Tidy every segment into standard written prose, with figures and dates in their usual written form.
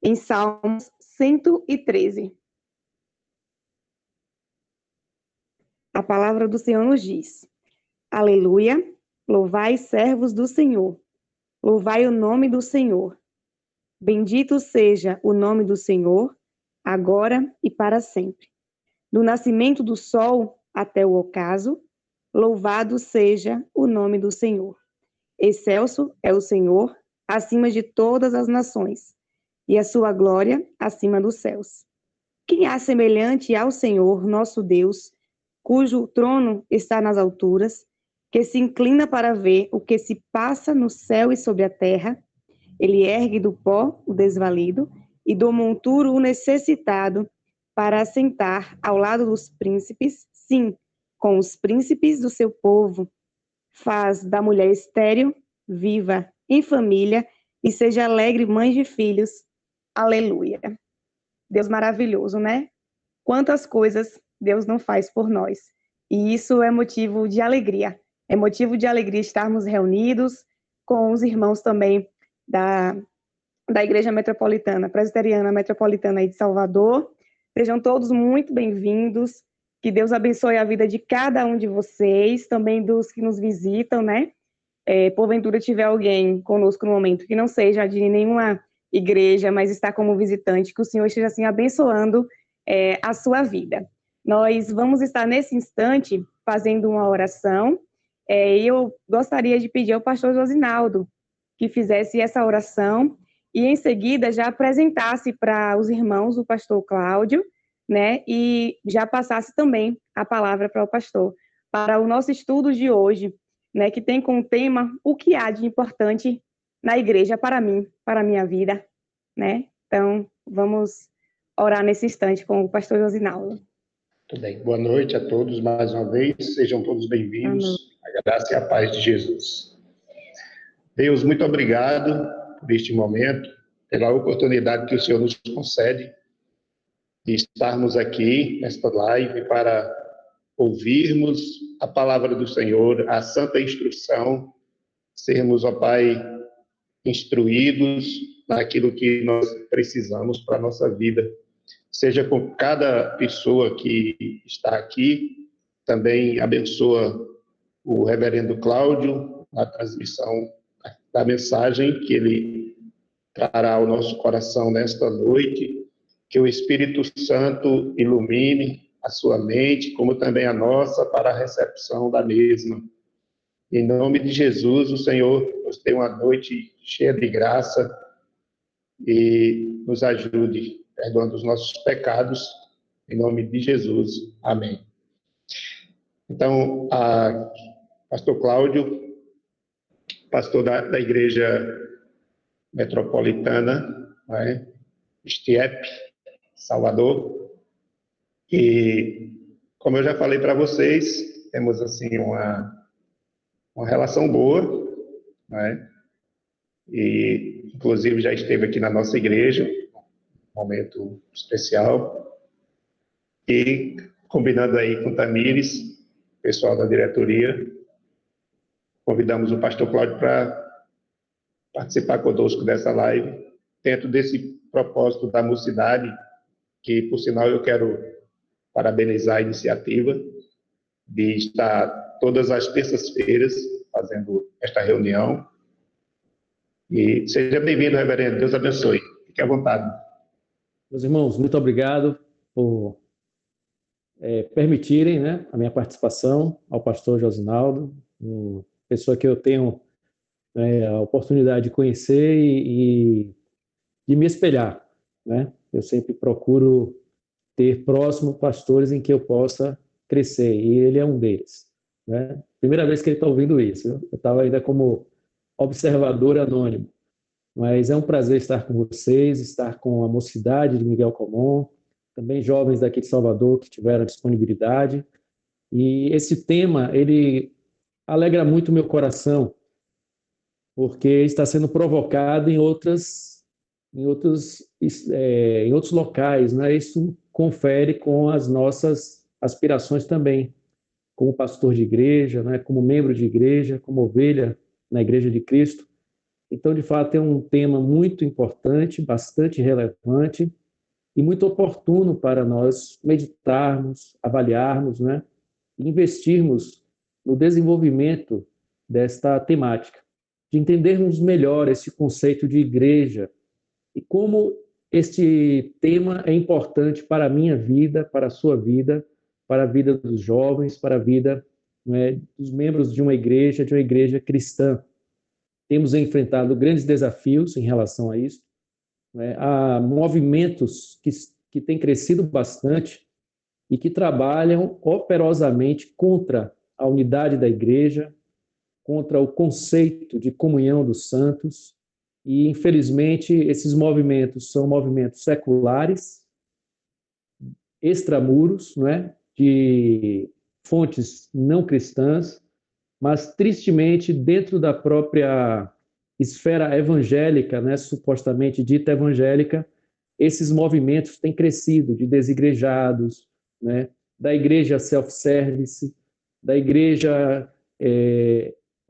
em Salmos 113. A palavra do Senhor nos diz: Aleluia, louvai servos do Senhor, louvai o nome do Senhor. Bendito seja o nome do Senhor, agora e para sempre. Do nascimento do sol até o ocaso, louvado seja o nome do Senhor. Excelso é o Senhor, acima de todas as nações, e a sua glória acima dos céus. Quem há semelhante ao Senhor, nosso Deus, cujo trono está nas alturas, que se inclina para ver o que se passa no céu e sobre a terra? Ele ergue do pó o desvalido e do monturo o necessitado, para assentar ao lado dos príncipes, sim, com os príncipes do seu povo. Faz da mulher estéril, viva em família, e seja alegre mãe de filhos. Aleluia. Deus maravilhoso, né? Quantas coisas Deus não faz por nós. E isso é motivo de alegria. É motivo de alegria estarmos reunidos com os irmãos também da Igreja Metropolitana, Presbiteriana Metropolitana aí de Salvador. Sejam todos muito bem-vindos. Que Deus abençoe a vida de cada um de vocês, também dos que nos visitam, né? Porventura tiver alguém conosco no momento que não seja de nenhuma igreja, mas está como visitante, que o Senhor esteja assim abençoando a sua vida. Nós vamos estar nesse instante fazendo uma oração, e eu gostaria de pedir ao pastor Josinaldo que fizesse essa oração e em seguida já apresentasse para os irmãos o pastor Cláudio, né, e já passasse também a palavra para o pastor, para o nosso estudo de hoje, né, que tem como tema o que há de importante na igreja para mim, para a minha vida, né? Então, vamos orar nesse instante com o pastor Josinaldo. Tudo bem. Boa noite a todos mais uma vez. Sejam todos bem-vindos. A graça e a paz de Jesus. Deus, muito obrigado por este momento, pela oportunidade que o Senhor nos concede de estarmos aqui nesta live para ouvirmos a palavra do Senhor, a santa instrução, sermos, ó Pai, instruídos naquilo que nós precisamos para a nossa vida. Seja com cada pessoa que está aqui, também abençoa o reverendo Cláudio na transmissão da mensagem que ele trará ao nosso coração nesta noite, que o Espírito Santo ilumine a sua mente, como também a nossa, para a recepção da mesma. Em nome de Jesus, o Senhor nos dê uma noite cheia de graça e nos ajude, perdoando os nossos pecados, em nome de Jesus. Amém. Então, pastor Cláudio, pastor da Igreja Metropolitana, né, Stiep, Salvador, e, como eu já falei para vocês, temos, assim, uma relação boa, né, e, inclusive, já esteve aqui na nossa igreja, um momento especial, e, combinando aí com Tamires, pessoal da diretoria, convidamos o pastor Cláudio para participar conosco dessa live, dentro desse propósito da mocidade, que, por sinal, eu quero parabenizar a iniciativa de estar todas as terças-feiras fazendo esta reunião. E seja bem-vindo, reverendo. Deus abençoe. Fique à vontade. Meus irmãos, muito obrigado por permitirem, né, a minha participação, ao pastor Josinaldo, uma pessoa que eu tenho a oportunidade de conhecer e de me espelhar, né? Eu sempre procuro ter próximo pastores em que eu possa crescer, e ele é um deles, né? Primeira vez que ele está ouvindo isso, eu estava ainda como observador anônimo, mas é um prazer estar com vocês, estar com a mocidade de Miguel Comum, também jovens daqui de Salvador que tiveram disponibilidade, e esse tema, ele alegra muito o meu coração, porque está sendo provocado em outros locais, né? Isso confere com as nossas aspirações também, como pastor de igreja, né? Como membro de igreja, como ovelha na Igreja de Cristo. Então, de fato, é um tema muito importante, bastante relevante e muito oportuno para nós meditarmos, avaliarmos, né? E investirmos no desenvolvimento desta temática, de entendermos melhor esse conceito de igreja e como este tema é importante para a minha vida, para a sua vida, para a vida dos jovens, para a vida, né, dos membros de uma igreja cristã. Temos enfrentado grandes desafios em relação a isso, né? Há movimentos que têm crescido bastante e que trabalham operosamente contra a unidade da igreja, contra o conceito de comunhão dos santos, e, infelizmente, esses movimentos são movimentos seculares, extramuros, não é? De fontes não cristãs, mas, tristemente, dentro da própria esfera evangélica, né, supostamente dita evangélica, esses movimentos têm crescido de desigrejados, né, da igreja self-service, da igreja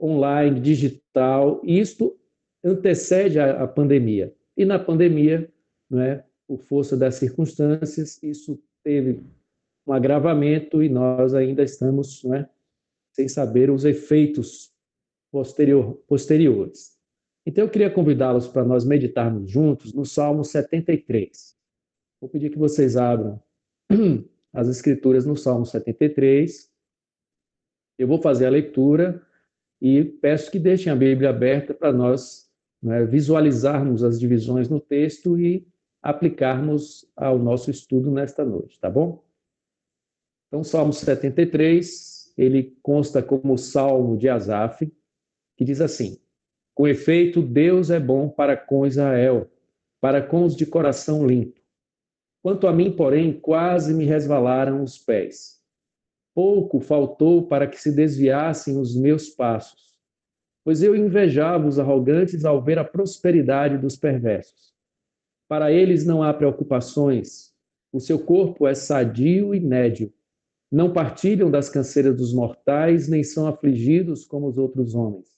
online, digital. Isto antecede a pandemia. E na pandemia, né, por força das circunstâncias, isso teve um agravamento e nós ainda estamos, né, sem saber os efeitos posteriores. Então, eu queria convidá-los para nós meditarmos juntos no Salmo 73. Vou pedir que vocês abram as escrituras no Salmo 73. Eu vou fazer a leitura e peço que deixem a Bíblia aberta para nós, né, visualizarmos as divisões no texto e aplicarmos ao nosso estudo nesta noite, tá bom? Então, Salmo 73, ele consta como Salmo de Asaf, que diz assim: com efeito, Deus é bom para com Israel, para com os de coração limpo. Quanto a mim, porém, quase me resvalaram os pés. Pouco faltou para que se desviassem os meus passos, pois eu invejava os arrogantes ao ver a prosperidade dos perversos. Para eles não há preocupações, o seu corpo é sadio e nédio. Não partilham das canseiras dos mortais, nem são afligidos como os outros homens.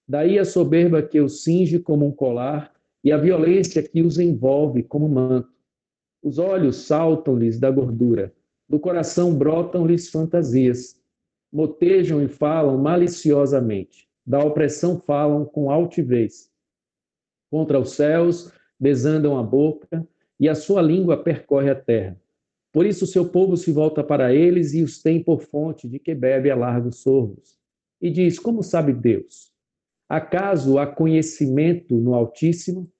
Daí a soberba que os cinge como um colar e a violência que os envolve como manto. Os olhos saltam-lhes da gordura, do coração brotam-lhes fantasias. Motejam e falam maliciosamente, da opressão falam com altivez. Contra os céus desandam a boca e a sua língua percorre a terra. Por isso o seu povo se volta para eles e os tem por fonte de que bebe a largos sorvos. E diz: como sabe Deus? Acaso há conhecimento no Altíssimo?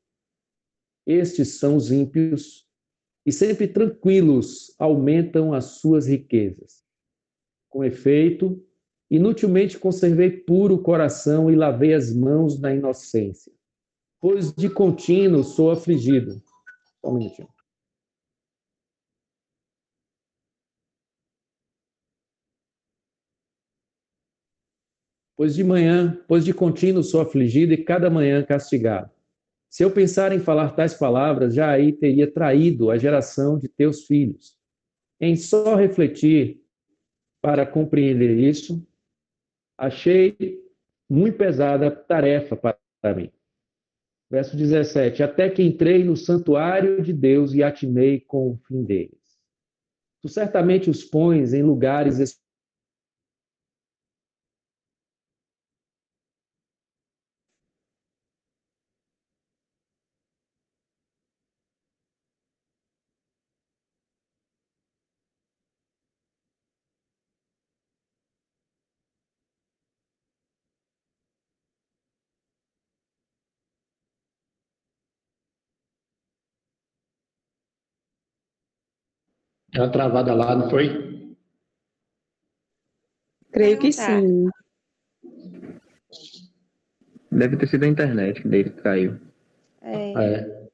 Estes são os ímpios, e sempre tranquilos aumentam as suas riquezas. Com efeito, inutilmente conservei puro o coração e lavei as mãos na inocência, pois de contínuo sou afligido. Só um minutinho. Pois de contínuo sou afligido e cada manhã castigado. Se eu pensar em falar tais palavras, já aí teria traído a geração de teus filhos. Em só refletir para compreender isso, achei muito pesada a tarefa para mim. Verso 17: até que entrei no santuário de Deus e atinei com o fim deles. Tu certamente os pões em lugares Deu uma travada lá, não foi? Creio que sim. Deve ter sido a internet que dele que caiu. É.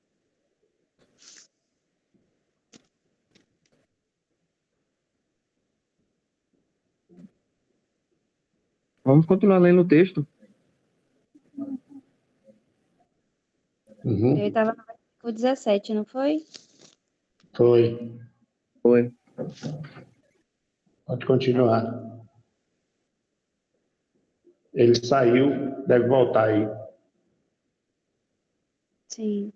Vamos continuar lendo o texto. Uhum. Ele estava no versículo 17, não foi? Foi. Foi. Pode continuar. Ele saiu, deve voltar aí. Sim.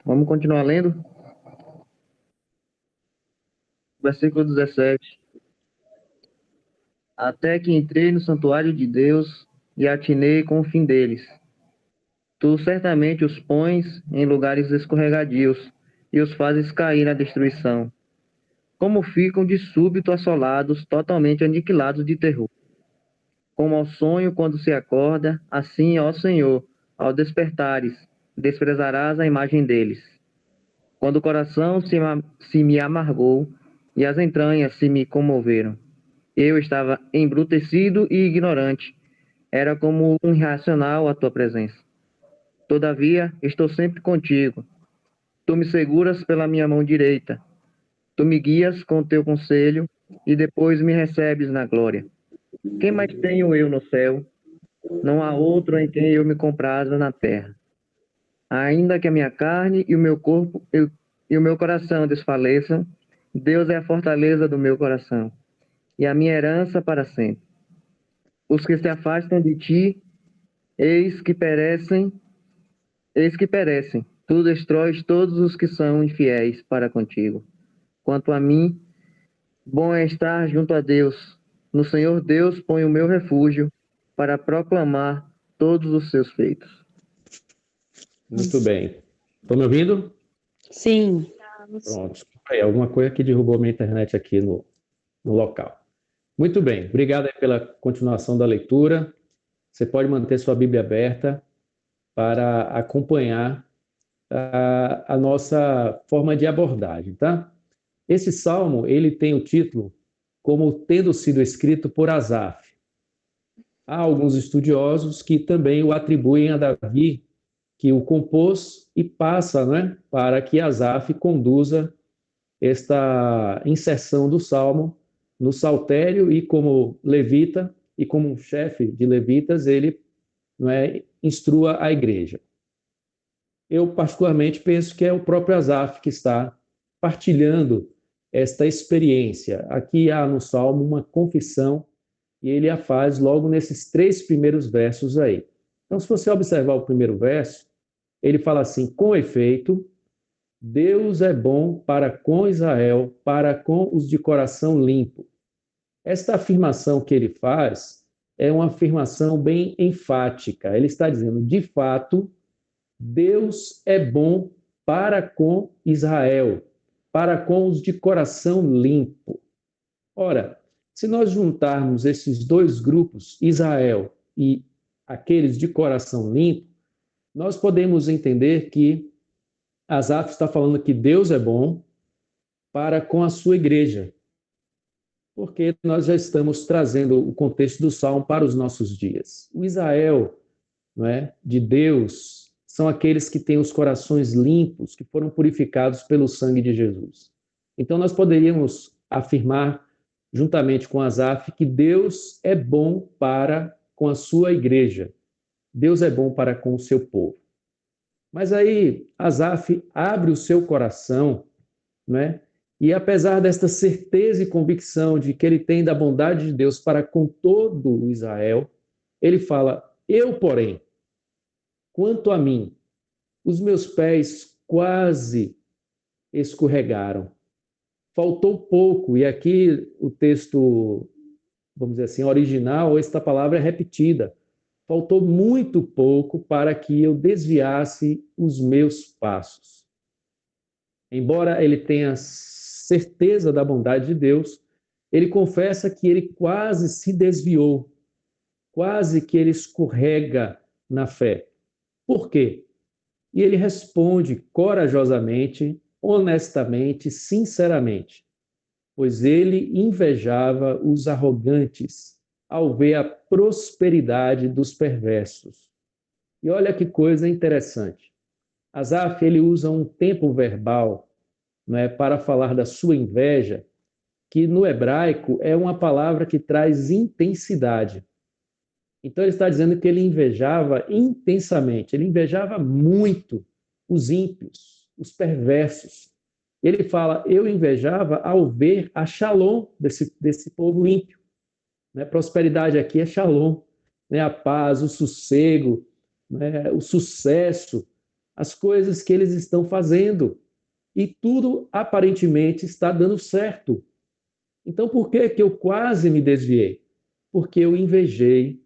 Vamos continuar lendo? Versículo 17. Até que entrei no santuário de Deus e atinei com o fim deles. Tu certamente os pões em lugares escorregadios e os fazes cair na destruição. Como ficam de súbito assolados, totalmente aniquilados de terror. Como ao sonho quando se acorda, assim, ó Senhor, ao despertares, desprezarás a imagem deles. Quando o coração se me amargou e as entranhas se me comoveram, eu estava embrutecido e ignorante, era como um irracional à tua presença. Todavia, estou sempre contigo. Tu me seguras pela minha mão direita. Tu me guias com teu conselho e depois me recebes na glória. Quem mais tenho eu no céu? Não há outro em quem eu me compraza na terra. Ainda que a minha carne e o meu corpo e o meu coração desfaleçam, Deus é a fortaleza do meu coração e a minha herança para sempre. Os que se afastam de ti, eis que perecem. Tu destróis todos os que são infiéis para contigo. Quanto a mim, bom é estar junto a Deus. No Senhor Deus ponho o meu refúgio para proclamar todos os seus feitos. Muito bem. Estão me ouvindo? Sim. Pronto. Desculpa aí, alguma coisa que derrubou minha internet aqui no local. Muito bem. Obrigado aí pela continuação da leitura. Você pode manter sua Bíblia aberta para acompanhar a nossa forma de abordagem, tá? Esse salmo, ele tem o título como tendo sido escrito por Asaf. Há alguns estudiosos que também o atribuem a Davi, que o compôs e passa, né, para que Asaf conduza esta inserção do salmo no saltério e como levita e como um chefe de levitas, ele, não é, instrua a igreja. Eu particularmente penso que é o próprio Asaf que está partilhando esta experiência. Aqui há no salmo uma confissão e ele a faz logo nesses 3 primeiros versos aí. Então, se você observar o primeiro verso, ele fala assim: com efeito, Deus é bom para com Israel, para com os de coração limpo. Esta afirmação que ele faz é uma afirmação bem enfática. Ele está dizendo, de fato, Deus é bom para com Israel, para com os de coração limpo. Ora, se nós juntarmos esses 2 grupos, Israel e aqueles de coração limpo, nós podemos entender que Asaf está falando que Deus é bom para com a sua igreja, porque nós já estamos trazendo o contexto do Salmo para os nossos dias. O Israel, não é, de Deus são aqueles que têm os corações limpos, que foram purificados pelo sangue de Jesus. Então nós poderíamos afirmar, juntamente com Asaf, que Deus é bom para com a sua igreja. Deus é bom para com o seu povo. Mas aí Asaf abre o seu coração, né? E apesar desta certeza e convicção de que ele tem da bondade de Deus para com todo o Israel, ele fala: eu, porém, quanto a mim, os meus pés quase escorregaram. Faltou pouco, e aqui o texto, vamos dizer assim, original, esta palavra é repetida. Faltou muito pouco para que eu desviasse os meus passos. Embora ele tenha certeza da bondade de Deus, ele confessa que ele quase se desviou, quase que ele escorrega na fé. Por quê? E ele responde corajosamente, honestamente, sinceramente, pois ele invejava os arrogantes ao ver a prosperidade dos perversos. E olha que coisa interessante. Asaf, ele usa um tempo verbal, né, para falar da sua inveja, que no hebraico é uma palavra que traz intensidade. Então ele está dizendo que ele invejava intensamente, ele invejava muito os ímpios, os perversos. Ele fala, eu invejava ao ver a shalom desse povo ímpio. Né? Prosperidade aqui é shalom. né, a paz, o sossego, né, o sucesso, as coisas que eles estão fazendo. E tudo aparentemente está dando certo. Então, por que que eu quase me desviei? Porque eu invejei,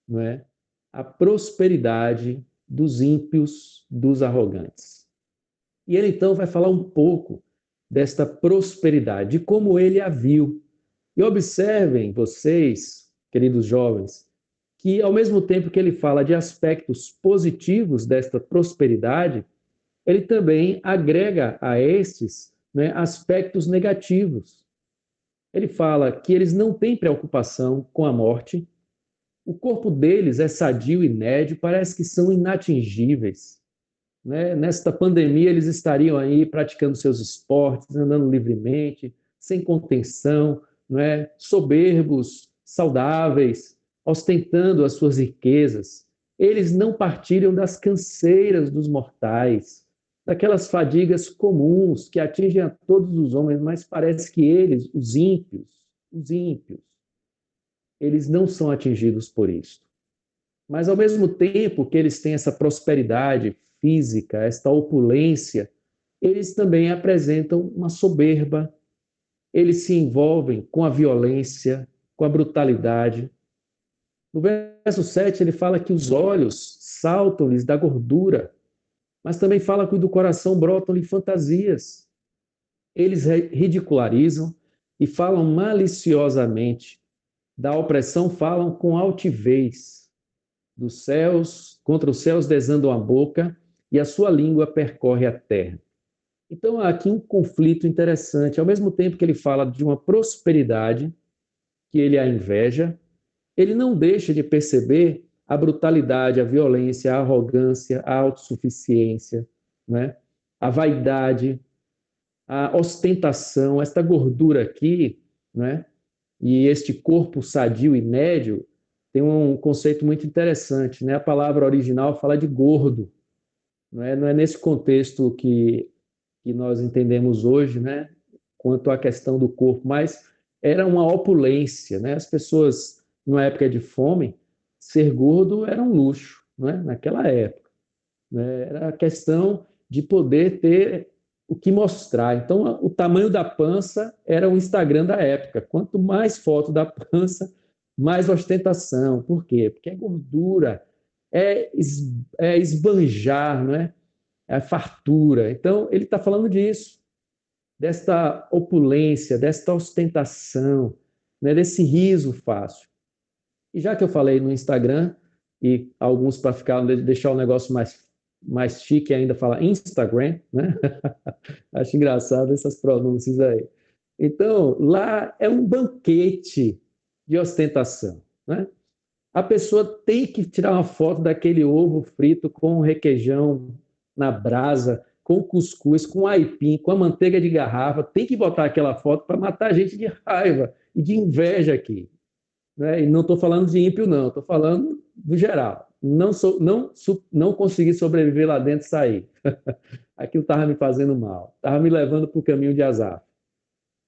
não é, a prosperidade dos ímpios, dos arrogantes. E ele então vai falar um pouco desta prosperidade, de como ele a viu. E observem vocês, queridos jovens, que ao mesmo tempo que ele fala de aspectos positivos desta prosperidade, ele também agrega a estes, né, aspectos negativos. Ele fala que eles não têm preocupação com a morte, o corpo deles é sadio e nédio, parece que são inatingíveis. Né? Nesta pandemia, eles estariam aí praticando seus esportes, andando livremente, sem contenção, não é? Soberbos, saudáveis, ostentando as suas riquezas. Eles não partilham das canseiras dos mortais, daquelas fadigas comuns que atingem a todos os homens, mas parece que eles, os ímpios, eles não são atingidos por isso. Mas, ao mesmo tempo que eles têm essa prosperidade física, esta opulência, eles também apresentam uma soberba, eles se envolvem com a violência, com a brutalidade. No verso 7, ele fala que os olhos saltam-lhes da gordura, mas também fala que do coração brotam-lhe fantasias. Eles ridicularizam e falam maliciosamente. Da opressão falam com altivez. Dos céus, contra os céus desandam a boca, e a sua língua percorre a terra. Então há aqui um conflito interessante. Ao mesmo tempo que ele fala de uma prosperidade, que ele a inveja, ele não deixa de perceber a brutalidade, a violência, a arrogância, a autossuficiência, né? A vaidade, a ostentação, esta gordura aqui, né? E este corpo sadio e nédio, tem um conceito muito interessante, né? A palavra original fala de gordo, não é nesse contexto que nós entendemos hoje, né? Quanto à questão do corpo, mas era uma opulência, né? As pessoas, numa época de fome, ser gordo era um luxo, não é? Naquela época, né? Era a questão de poder ter o que mostrar. Então, o tamanho da pança era o Instagram da época. Quanto mais foto da pança, mais ostentação. Por quê? Porque é gordura, é esbanjar, não é? É fartura. Então, ele está falando disso, desta opulência, desta ostentação, né? Desse riso fácil. E já que eu falei no Instagram, e alguns, para deixar o negócio mais chique, ainda fala Instagram, né? Acho engraçado essas pronúncias aí. Então, lá é um banquete de ostentação, né? A pessoa tem que tirar uma foto daquele ovo frito com requeijão na brasa, com cuscuz, com aipim, com a manteiga de garrafa, tem que botar aquela foto para matar a gente de raiva e de inveja aqui. Né? E não estou falando de ímpio, não, estou falando do geral. Não consegui sobreviver lá dentro e sair. Aquilo estava me fazendo mal, estava me levando para o caminho de Asaf.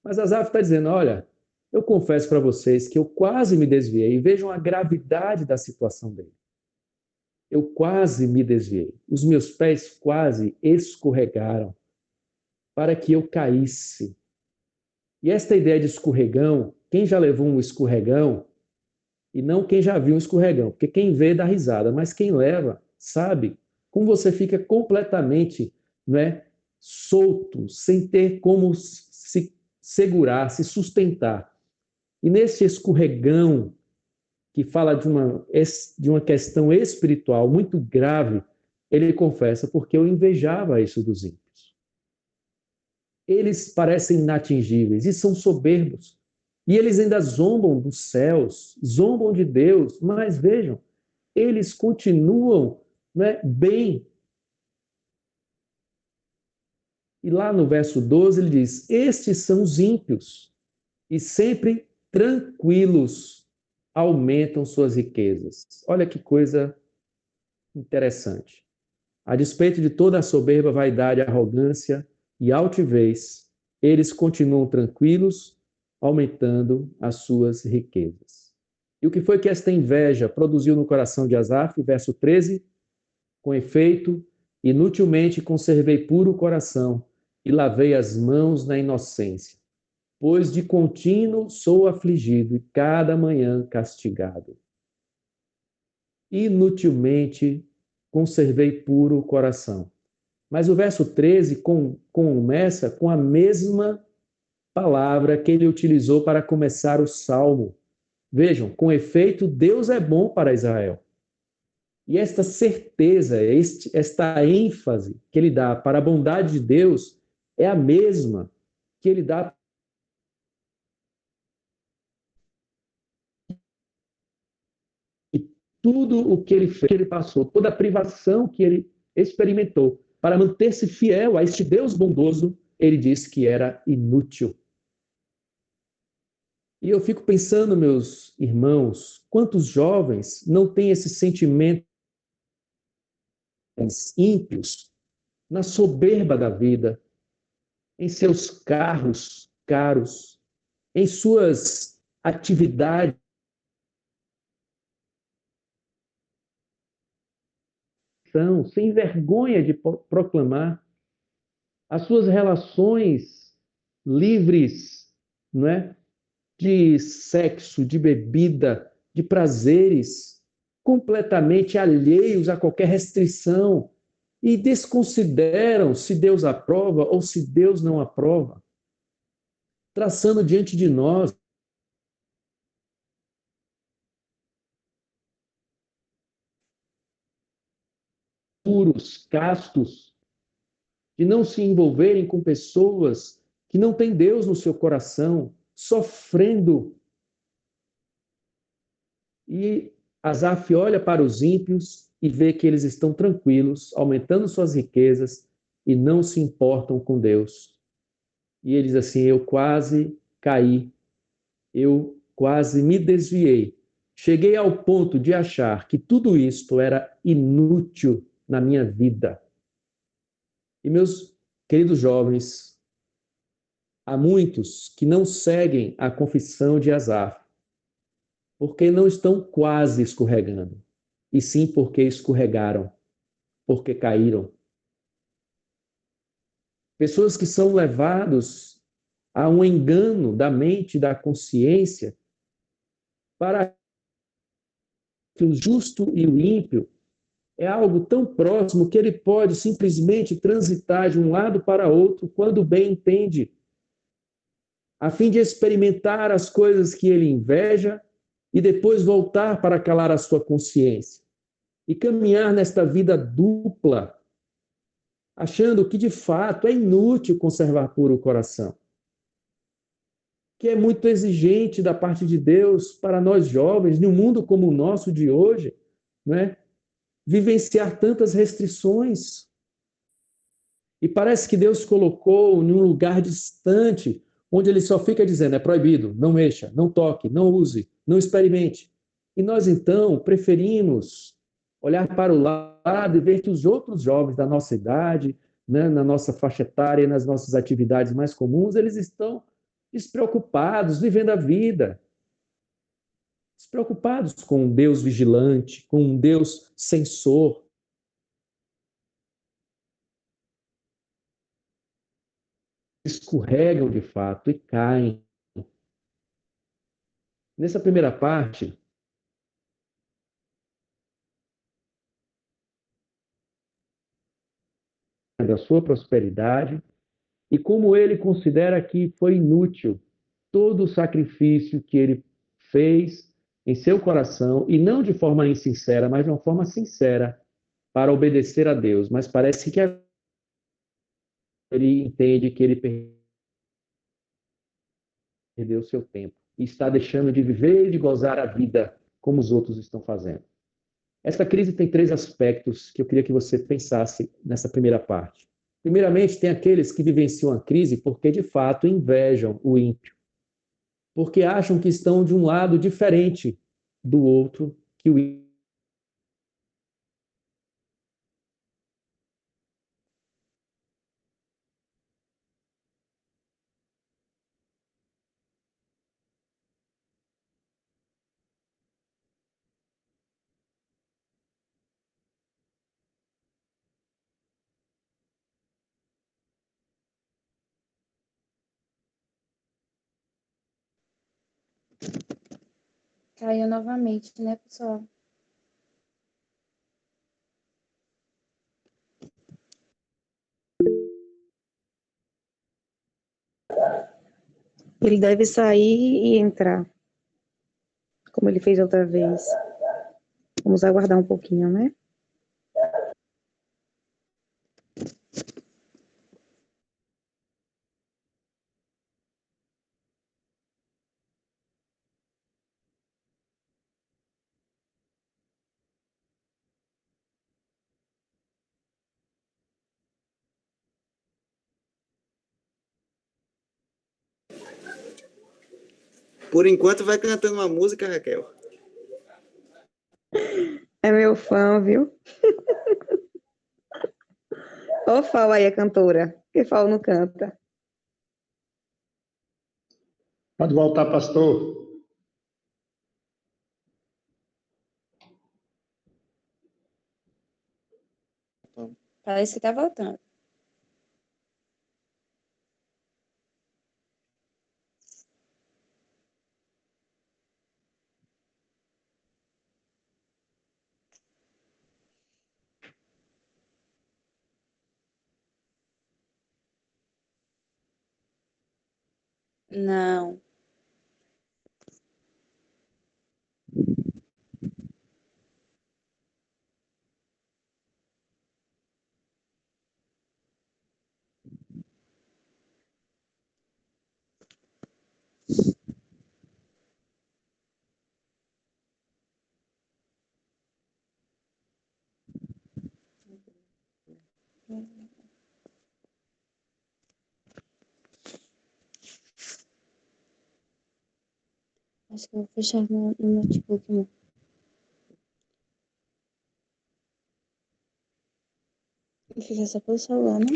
Mas Asaf está dizendo, olha, eu confesso para vocês que eu quase me desviei, e vejam a gravidade da situação dele. Eu quase me desviei, os meus pés quase escorregaram para que eu caísse. E esta ideia de escorregão, quem já levou um escorregão, e não quem já viu um escorregão, porque quem vê dá risada, mas quem leva sabe como você fica completamente, né, solto, sem ter como se segurar, se sustentar. E nesse escorregão, que fala de uma questão espiritual muito grave, ele confessa, porque eu invejava isso dos ímpios. Eles parecem inatingíveis e são soberbos. E eles ainda zombam dos céus, zombam de Deus, mas vejam, eles continuam, né, bem. E lá no verso 12 ele diz, estes são os ímpios, e sempre tranquilos aumentam suas riquezas. Olha que coisa interessante. A despeito de toda a soberba, vaidade, arrogância e altivez, eles continuam tranquilos, aumentando as suas riquezas. E o que foi que esta inveja produziu no coração de Asaf? Verso 13: com efeito, inutilmente conservei puro o coração e lavei as mãos na inocência, pois de contínuo sou afligido e cada manhã castigado. Inutilmente conservei puro o coração. Mas o verso 13 começa com a mesma palavra que ele utilizou para começar o salmo. Vejam, com efeito, Deus é bom para Israel. E esta certeza, esta ênfase que ele dá para a bondade de Deus é a mesma que ele dá e tudo o que ele fez, que ele passou, toda a privação que ele experimentou para manter-se fiel a este Deus bondoso, ele disse que era inútil. E eu fico pensando, meus irmãos, quantos jovens não têm esse sentimento ímpios na soberba da vida, em seus carros caros, em suas atividades, sem vergonha de proclamar as suas relações livres, não é? De sexo, de bebida, de prazeres, completamente alheios a qualquer restrição e desconsideram se Deus aprova ou se Deus não aprova, traçando diante de nós puros, castos, de não se envolverem com pessoas que não têm Deus no seu coração, sofrendo. E Asaf olha para os ímpios e vê que eles estão tranquilos, aumentando suas riquezas e não se importam com Deus. E ele diz assim: eu quase caí, eu quase me desviei. Cheguei ao ponto de achar que tudo isto era inútil na minha vida. E meus queridos jovens, há muitos que não seguem a confissão de Asaf, porque não estão quase escorregando, e sim porque escorregaram, porque caíram. Pessoas que são levados a um engano da mente, da consciência, para que o justo e o ímpio é algo tão próximo que ele pode simplesmente transitar de um lado para outro quando bem entende, a fim de experimentar as coisas que ele inveja e depois voltar para calar a sua consciência e caminhar nesta vida dupla, achando que de fato é inútil conservar puro o coração, que é muito exigente da parte de Deus para nós jovens, num mundo como o nosso de hoje, né? Vivenciar tantas restrições. E parece que Deus colocou em um lugar distante, onde ele só fica dizendo: é proibido, não mexa, não toque, não use, não experimente. E nós então preferimos olhar para o lado e ver que os outros jovens da nossa idade, né, na nossa faixa etária, nas nossas atividades mais comuns, eles estão despreocupados, vivendo a vida, despreocupados com um Deus vigilante, com um Deus censor. Escorregam de fato e caem. Nessa primeira parte, da sua prosperidade e como ele considera que foi inútil todo o sacrifício que ele fez em seu coração, e não de forma insincera, mas de uma forma sincera, para obedecer a Deus. Mas parece que ele entende que ele perdeu seu tempo e está deixando de viver e de gozar a vida como os outros estão fazendo. Essa crise tem três aspectos que eu queria que você pensasse nessa primeira parte. Primeiramente, tem aqueles que vivenciam a crise porque, de fato, invejam o ímpio, porque acham que estão de um lado diferente do outro, que o ímpio. Caiu novamente, né, pessoal? Ele deve sair e entrar, como ele fez outra vez. Vamos aguardar um pouquinho, né? Por enquanto, vai cantando uma música, Raquel. É meu fã, viu? Ô, Fal aí, a cantora. Que Fal não canta. Pode voltar, pastor. Parece que tá voltando. Não. Acho que eu vou fechar no notebook, amor. E fica só pelo celular, né?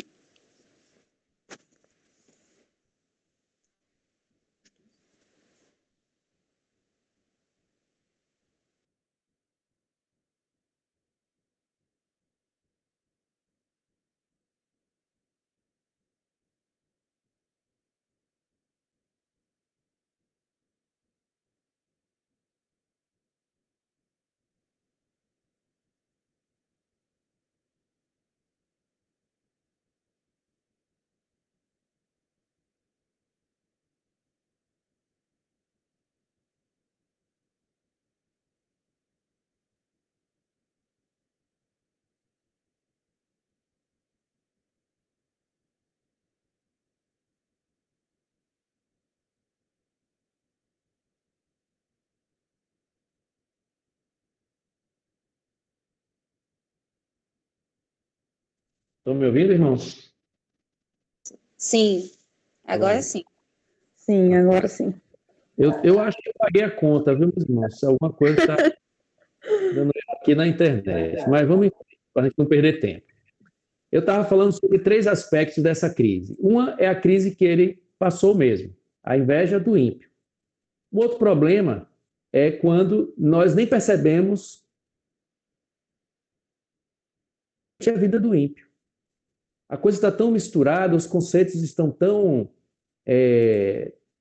Estão me ouvindo, irmãos? Sim. Agora Pronto. sim. Sim, agora sim. Eu acho que eu paguei a conta, viu, meus irmãos? Se alguma coisa está dando erro aqui na internet. Mas vamos para a gente não perder tempo. Eu estava falando sobre 3 aspectos dessa crise. Uma é a crise que ele passou mesmo, a inveja do ímpio. O outro problema é quando nós nem percebemos a vida do ímpio. A coisa está tão misturada, os conceitos estão tão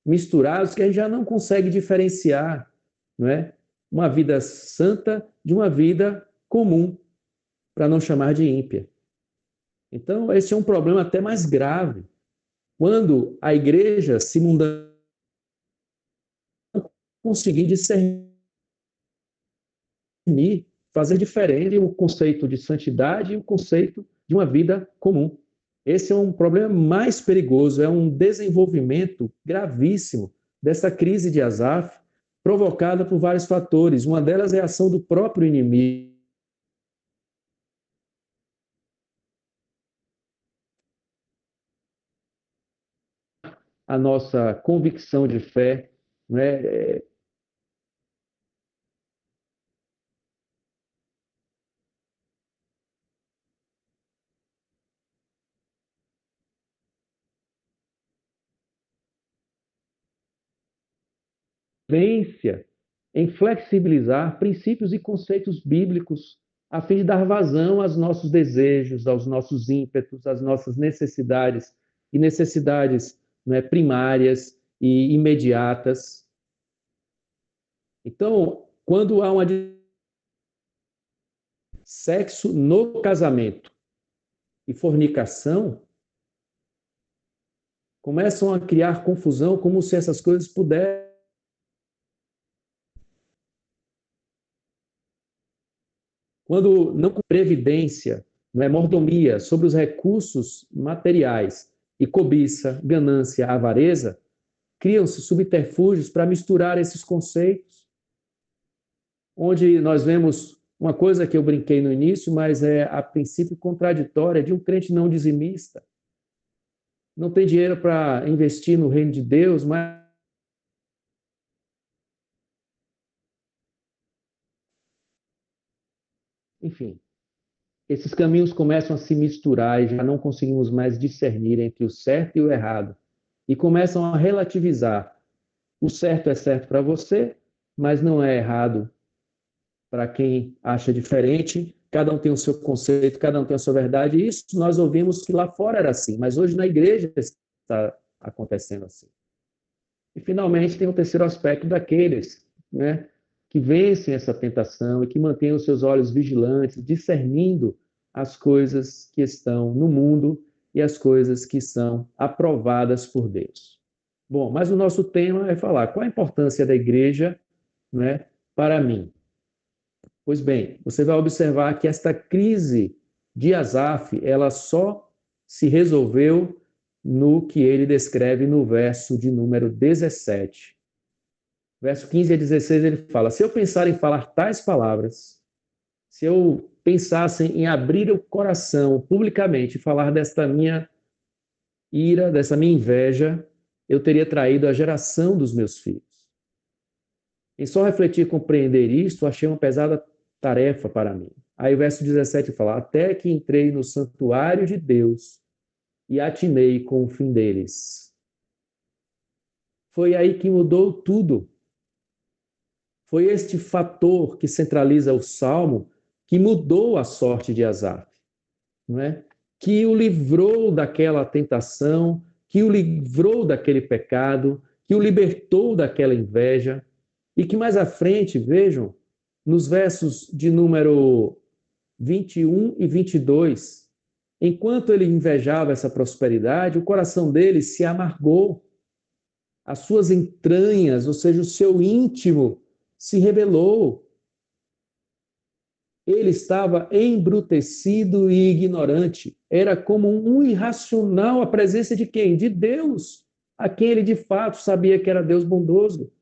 misturados que a gente já não consegue diferenciar, não é? Uma vida santa de uma vida comum, para não chamar de ímpia. Então, esse é um problema até mais grave. Quando a igreja se mundana conseguir discernir, fazer diferente o conceito de santidade e o conceito de uma vida comum. Esse é um problema mais perigoso, é um desenvolvimento gravíssimo dessa crise de Asaf, provocada por vários fatores. Uma delas é a ação do próprio inimigo. A nossa convicção de fé, né? Em flexibilizar princípios e conceitos bíblicos a fim de dar vazão aos nossos desejos, aos nossos ímpetos, às nossas necessidades e necessidades, né, primárias e imediatas. Então, quando há sexo no casamento e fornicação, começam a criar confusão como se essas coisas pudessem. Quando não com previdência, não é mordomia sobre os recursos materiais e cobiça, ganância, avareza, criam-se subterfúgios para misturar esses conceitos, onde nós vemos uma coisa que eu brinquei no início, mas é a princípio contraditória de um crente não dizimista. Não tem dinheiro para investir no reino de Deus, mas enfim, esses caminhos começam a se misturar e já não conseguimos mais discernir entre o certo e o errado. E começam a relativizar. O certo é certo para você, mas não é errado para quem acha diferente. Cada um tem o seu conceito, cada um tem a sua verdade. E isso nós ouvimos que lá fora era assim, mas hoje na igreja está acontecendo assim. E, finalmente, tem o terceiro aspecto daqueles, né, que vencem essa tentação e que mantêm os seus olhos vigilantes, discernindo as coisas que estão no mundo e as coisas que são aprovadas por Deus. Bom, mas o nosso tema é falar qual a importância da igreja, né, para mim. Pois bem, você vai observar que esta crise de Asaf, ela só se resolveu no que ele descreve no verso de número 17. Verso 15 a 16, ele fala: se eu pensar em falar tais palavras, se eu pensasse em abrir o coração publicamente e falar desta minha ira, dessa minha inveja, eu teria traído a geração dos meus filhos. Em só refletir e compreender isto, achei uma pesada tarefa para mim. Aí o verso 17 fala: até que entrei no santuário de Deus e atinei com o fim deles. Foi aí que mudou tudo. Foi este fator que centraliza o Salmo que mudou a sorte de Asaf, não é? Que o livrou daquela tentação, que o livrou daquele pecado, que o libertou daquela inveja, e que mais à frente, vejam, nos versos de número 21 e 22, enquanto ele invejava essa prosperidade, o coração dele se amargou, as suas entranhas, ou seja, o seu íntimo, se rebelou. Ele estava embrutecido e ignorante. Era como um irracional à presença de quem? De Deus, a quem ele de fato sabia que era Deus bondoso.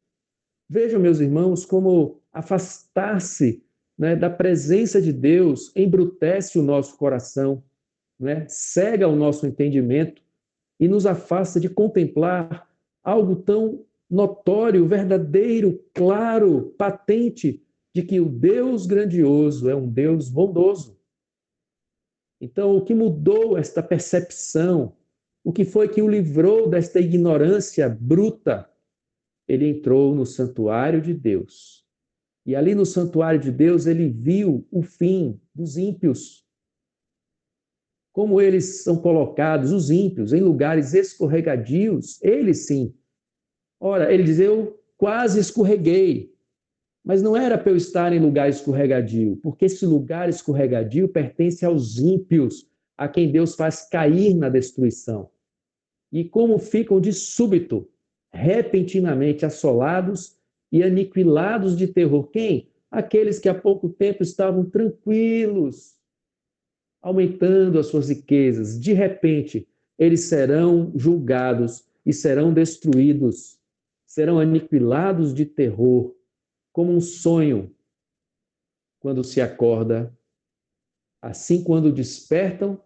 Vejam, meus irmãos, como afastar-se, né, da presença de Deus embrutece o nosso coração, né, cega o nosso entendimento e nos afasta de contemplar algo tão notório, verdadeiro, claro, patente, de que o Deus grandioso é um Deus bondoso. Então, o que mudou esta percepção? O que foi que o livrou desta ignorância bruta? Ele entrou no santuário de Deus. E ali no santuário de Deus, ele viu o fim dos ímpios. Como eles são colocados, os ímpios, em lugares escorregadios, eles sim. Ora, ele diz: eu quase escorreguei, mas não era para eu estar em lugar escorregadio, porque esse lugar escorregadio pertence aos ímpios, a quem Deus faz cair na destruição. E como ficam de súbito, repentinamente assolados e aniquilados de terror. Quem? Aqueles que há pouco tempo estavam tranquilos, aumentando as suas riquezas. De repente, eles serão julgados e serão destruídos, serão aniquilados de terror, como um sonho quando se acorda. Assim, quando despertam,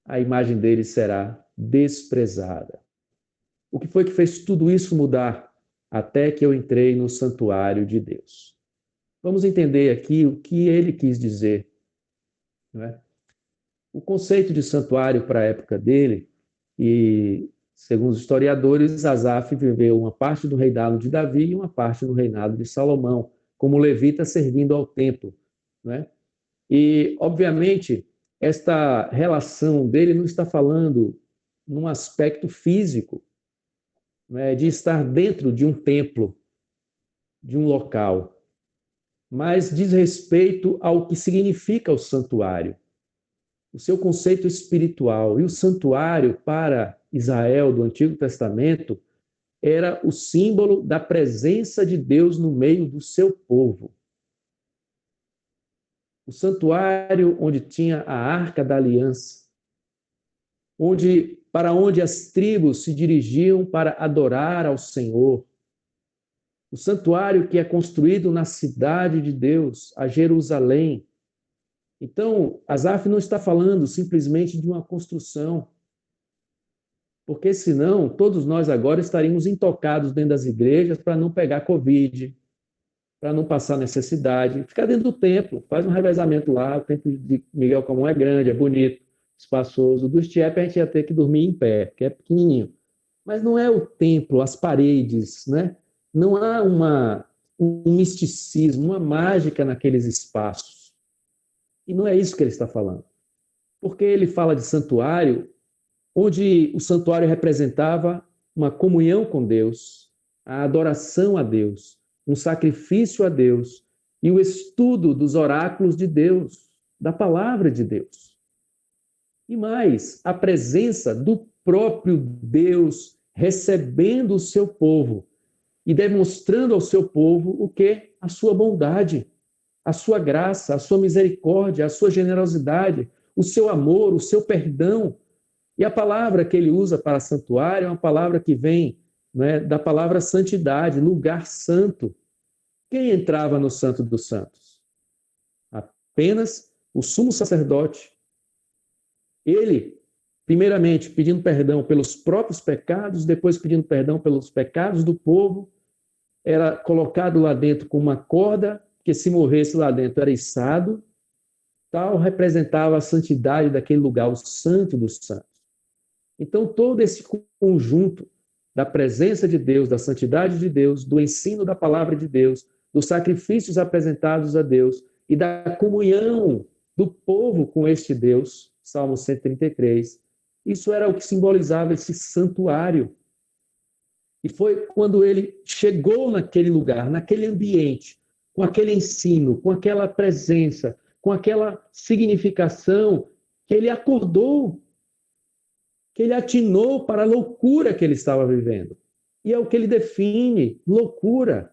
a imagem deles será desprezada. O que foi que fez tudo isso mudar? Até que eu entrei no santuário de Deus. Vamos entender aqui o que ele quis dizer, não é? O conceito de santuário para a época dele, e segundo os historiadores, Asaf viveu uma parte do reinado de Davi e uma parte do reinado de Salomão, como levita servindo ao templo, não é? E, obviamente, esta relação dele não está falando num aspecto físico, né, de estar dentro de um templo, de um local, mas diz respeito ao que significa o santuário, o seu conceito espiritual. E o santuário, para Israel do Antigo Testamento, era o símbolo da presença de Deus no meio do seu povo. O santuário onde tinha a Arca da Aliança, para onde as tribos se dirigiam para adorar ao Senhor. O santuário que é construído na cidade de Deus, a Jerusalém. Então, Asaf não está falando simplesmente de uma construção, porque senão todos nós agora estaríamos intocados dentro das igrejas para não pegar Covid, para não passar necessidade. Ficar dentro do templo, faz um revezamento lá, o templo de Miguel Camon é grande, é bonito, espaçoso. O do Estiepe a gente ia ter que dormir em pé, porque é pequenininho. Mas não é o templo, as paredes, né? Não há um misticismo, uma mágica naqueles espaços. E não é isso que ele está falando. Porque ele fala de santuário, onde o santuário representava uma comunhão com Deus, a adoração a Deus, um sacrifício a Deus e o estudo dos oráculos de Deus, da palavra de Deus. E mais, a presença do próprio Deus recebendo o seu povo e demonstrando ao seu povo o quê? A sua bondade, a sua graça, a sua misericórdia, a sua generosidade, o seu amor, o seu perdão. E a palavra que ele usa para santuário é uma palavra que vem, né, da palavra santidade, lugar santo. Quem entrava no Santo dos Santos? Apenas o sumo sacerdote. Ele, primeiramente, pedindo perdão pelos próprios pecados, depois pedindo perdão pelos pecados do povo, era colocado lá dentro com uma corda, que se morresse lá dentro era içado, tal representava a santidade daquele lugar, o Santo dos Santos. Então, todo esse conjunto da presença de Deus, da santidade de Deus, do ensino da palavra de Deus, dos sacrifícios apresentados a Deus e da comunhão do povo com este Deus, Salmo 133, isso era o que simbolizava esse santuário. E foi quando ele chegou naquele lugar, naquele ambiente, com aquele ensino, com aquela presença, com aquela significação, que ele acordou, que ele atinou para a loucura que ele estava vivendo. E é o que ele define, loucura.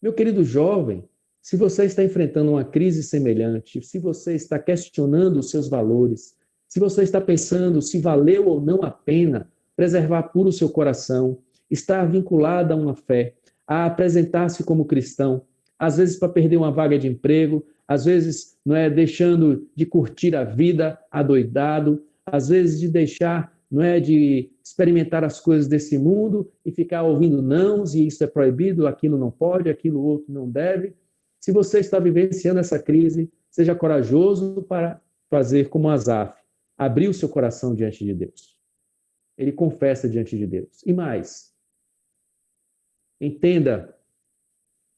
Meu querido jovem, se você está enfrentando uma crise semelhante, se você está questionando os seus valores, se você está pensando se valeu ou não a pena preservar puro o seu coração, estar vinculado a uma fé, a apresentar-se como cristão, às vezes para perder uma vaga de emprego, às vezes não é deixando de curtir a vida adoidado, às vezes de deixar, não é, de experimentar as coisas desse mundo e ficar ouvindo nãos, e isso é proibido, aquilo não pode, aquilo outro não deve. Se você está vivenciando essa crise, seja corajoso para fazer como Asaf, abrir o seu coração diante de Deus. Ele confessa diante de Deus. E mais, entenda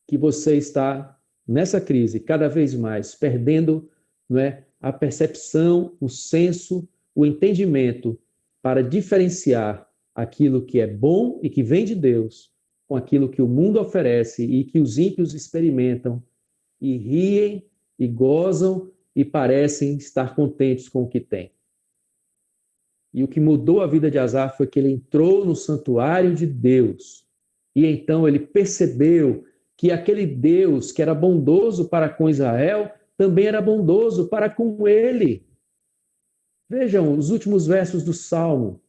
que você está nessa crise cada vez mais perdendo, não é, a percepção, o senso, o entendimento para diferenciar aquilo que é bom e que vem de Deus com aquilo que o mundo oferece e que os ímpios experimentam e riem e gozam e parecem estar contentes com o que têm. E o que mudou a vida de Asaf foi que ele entrou no santuário de Deus e então ele percebeu que aquele Deus que era bondoso para com Israel também era bondoso para com ele. Vejam os últimos versos do Salmo.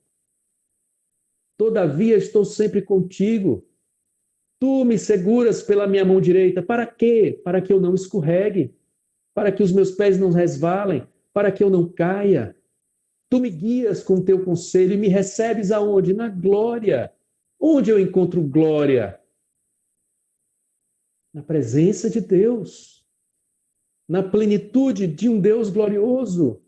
Todavia estou sempre contigo. Tu me seguras pela minha mão direita. Para quê? Para que eu não escorregue. Para que os meus pés não resvalem. Para que eu não caia. Tu me guias com o teu conselho e me recebes aonde? Na glória. Onde eu encontro glória? Na presença de Deus. Na plenitude de um Deus glorioso.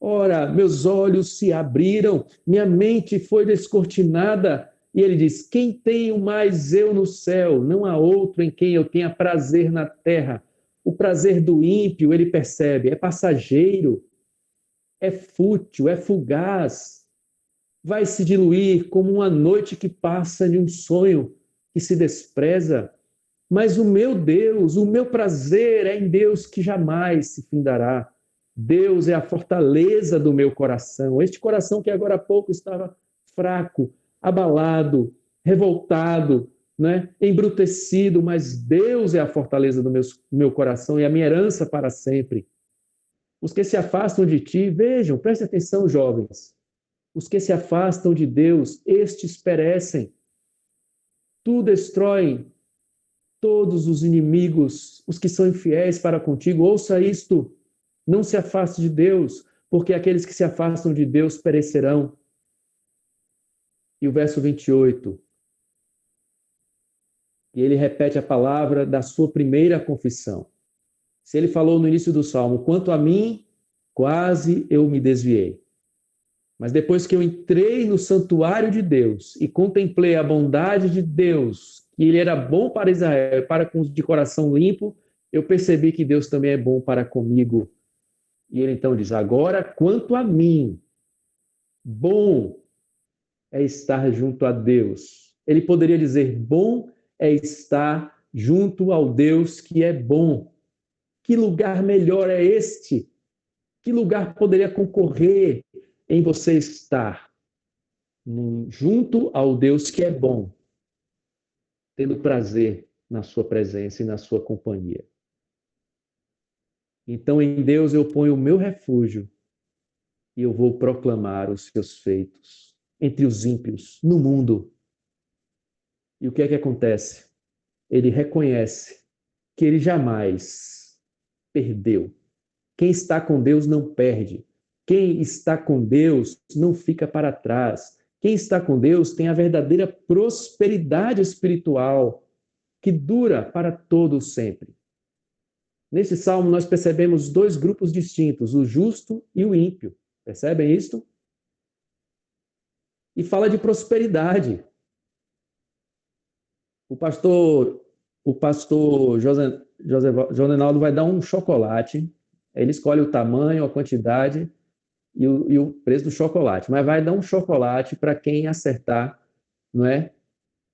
Ora, meus olhos se abriram, minha mente foi descortinada. E ele diz, quem tenho mais eu no céu? Não há outro em quem eu tenha prazer na terra. O prazer do ímpio, ele percebe, é passageiro, é fútil, é fugaz. Vai se diluir como uma noite que passa de um sonho que se despreza. Mas o meu Deus, o meu prazer é em Deus que jamais se findará. Deus é a fortaleza do meu coração. Este coração que agora há pouco estava fraco, abalado, revoltado, né? Embrutecido, mas Deus é a fortaleza do meu coração e a minha herança para sempre. Os que se afastam de ti, vejam, prestem atenção, jovens. Os que se afastam de Deus, estes perecem. Tu destrói todos os inimigos, os que são infiéis para contigo. Ouça isto, não se afaste de Deus, porque aqueles que se afastam de Deus perecerão. E o verso 28, e ele repete a palavra da sua primeira confissão. Se ele falou no início do Salmo, quanto a mim, quase eu me desviei. Mas depois que eu entrei no santuário de Deus e contemplei a bondade de Deus, que ele era bom para Israel, para com os de coração limpo, eu percebi que Deus também é bom para comigo. E ele então diz, agora, quanto a mim, bom é estar junto a Deus. Ele poderia dizer, bom é estar junto ao Deus que é bom. Que lugar melhor é este? Que lugar poderia concorrer em você estar? Junto ao Deus que é bom, tendo prazer na sua presença e na sua companhia. Então, em Deus eu ponho o meu refúgio e eu vou proclamar os seus feitos entre os ímpios, no mundo. E o que é que acontece? Ele reconhece que ele jamais perdeu. Quem está com Deus não perde. Quem está com Deus não fica para trás. Quem está com Deus tem a verdadeira prosperidade espiritual que dura para todo sempre. Nesse salmo nós percebemos dois grupos distintos, o justo e o ímpio. Percebem isto? E fala de prosperidade. O pastor Josenaldo vai dar um chocolate. Ele escolhe o tamanho, a quantidade e o preço do chocolate. Mas vai dar um chocolate para quem acertar, não é?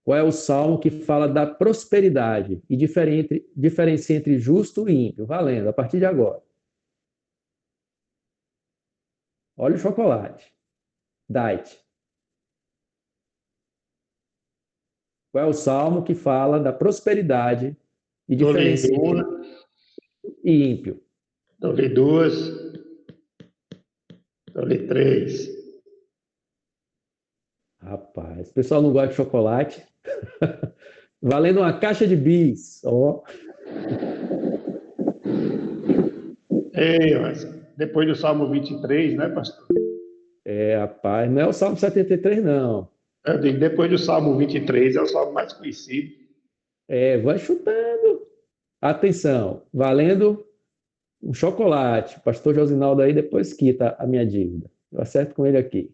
Qual é o salmo que fala da prosperidade e diferencia entre justo e ímpio? Valendo, a partir de agora. Olha o chocolate. Diet. Qual é o salmo que fala da prosperidade e diferencia e ímpio? Dou-lhe duas. Dou-lhe três. Rapaz, o pessoal não gosta de chocolate. Valendo uma caixa de bis. Ó. Ei, mas depois do Salmo 23, né, pastor? Rapaz, não é o Salmo 73, não. Eu digo, depois do Salmo 23 é o salmo mais conhecido. Vai chutando. Atenção, valendo um chocolate. Pastor Josinaldo aí depois quita a minha dívida. Eu acerto com ele aqui.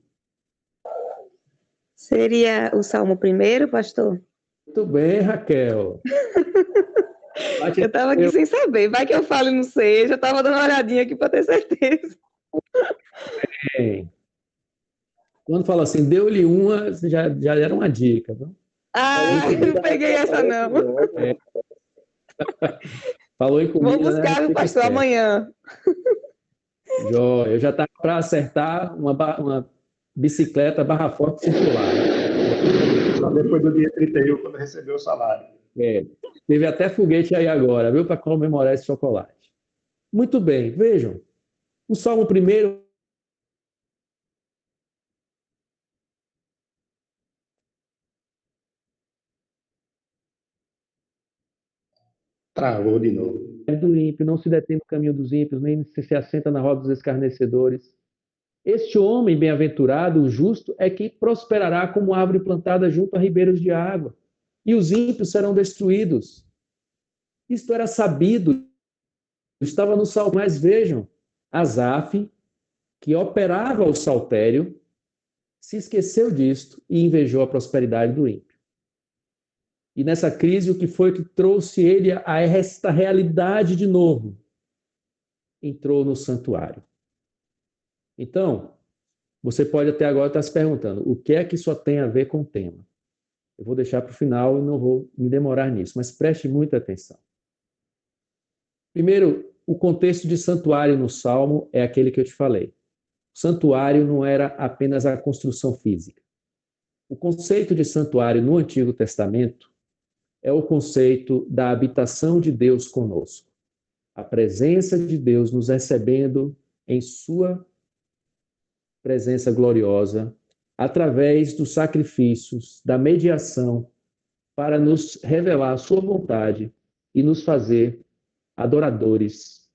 Seria o Salmo primeiro, pastor? Muito bem, Raquel. Eu estava aqui sem saber. Vai que eu falo e não sei. Eu já estava dando uma olhadinha aqui para ter certeza. Bem. Quando fala assim, deu-lhe uma, já era uma dica. Viu? Eu não peguei essa, não. Falou em comida, vou buscar, né? Meu pastor, amanhã. Joia, eu já estava para acertar uma bicicleta barra forte circular. Só depois do dia 31, quando recebeu o salário. Teve até foguete aí agora, viu? Para comemorar esse chocolate. Muito bem, vejam. O Salmo primeiro. Travou de novo. Do ímpio, não se detém no caminho dos ímpios, nem se assenta na roda dos escarnecedores. Este homem bem-aventurado, o justo, é que prosperará como árvore plantada junto a ribeiros de água, e os ímpios serão destruídos. Isto era sabido, estava no Salmo, mas vejam, Asaf, que operava o saltério, se esqueceu disto e invejou a prosperidade do ímpio. E nessa crise, o que foi que trouxe ele a esta realidade de novo? Entrou no santuário. Então, você pode até agora estar se perguntando, o que é que isso tem a ver com o tema? Eu vou deixar para o final e não vou me demorar nisso, mas preste muita atenção. Primeiro, o contexto de santuário no Salmo é aquele que eu te falei. O santuário não era apenas a construção física. O conceito de santuário no Antigo Testamento é o conceito da habitação de Deus conosco. A presença de Deus nos recebendo em sua presença gloriosa, através dos sacrifícios, da mediação, para nos revelar a sua vontade e nos fazer adoradores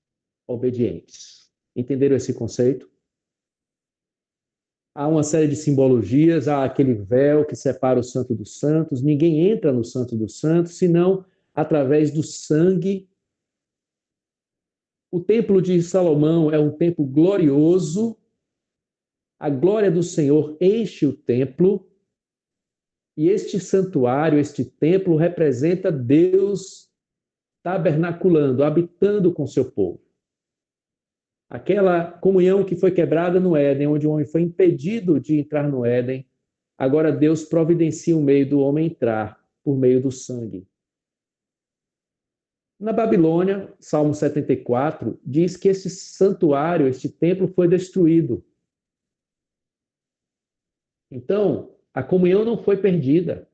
obedientes. Entenderam esse conceito? Há uma série de simbologias, há aquele véu que separa o Santo dos Santos. Ninguém entra no Santo dos Santos senão através do sangue. O Templo de Salomão é um templo glorioso. A glória do Senhor enche o templo. E este santuário, este templo, representa Deus tabernaculando, habitando com seu povo. Aquela comunhão que foi quebrada no Éden, onde o homem foi impedido de entrar no Éden, agora Deus providencia o meio do homem entrar por meio do sangue. Na Babilônia, Salmo 74 diz que esse santuário, este templo foi destruído. Então, a comunhão não foi perdida.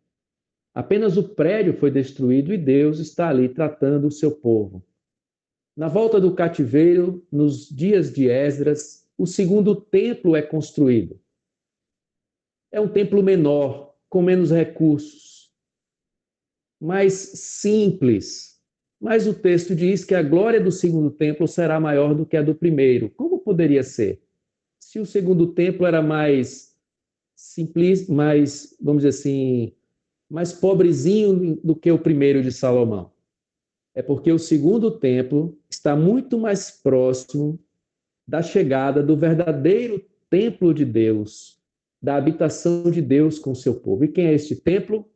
Apenas o prédio foi destruído e Deus está ali tratando o seu povo. Na volta do cativeiro, nos dias de Esdras, o segundo templo é construído. É um templo menor, com menos recursos, mais simples. Mas o texto diz que a glória do segundo templo será maior do que a do primeiro. Como poderia ser? Se o segundo templo era mais simples, mais, vamos dizer assim, mais pobrezinho do que o primeiro de Salomão. É porque o segundo templo está muito mais próximo da chegada do verdadeiro templo de Deus, da habitação de Deus com o seu povo. E quem é este templo?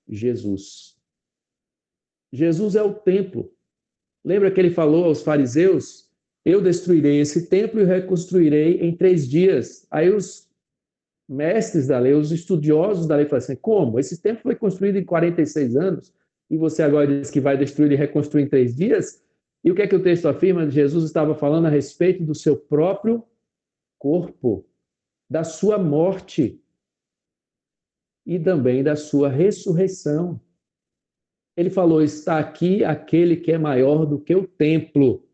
Jesus. Jesus é o templo. Lembra que ele falou aos fariseus? Eu destruirei esse templo e reconstruirei em 3 dias. Aí os mestres da lei, os estudiosos da lei falaram assim, como? Esse templo foi construído em 46 anos e você agora diz que vai destruir e reconstruir em 3 dias? E o que é que o texto afirma? Jesus estava falando a respeito do seu próprio corpo, da sua morte e também da sua ressurreição. Ele falou, está aqui aquele que é maior do que o templo,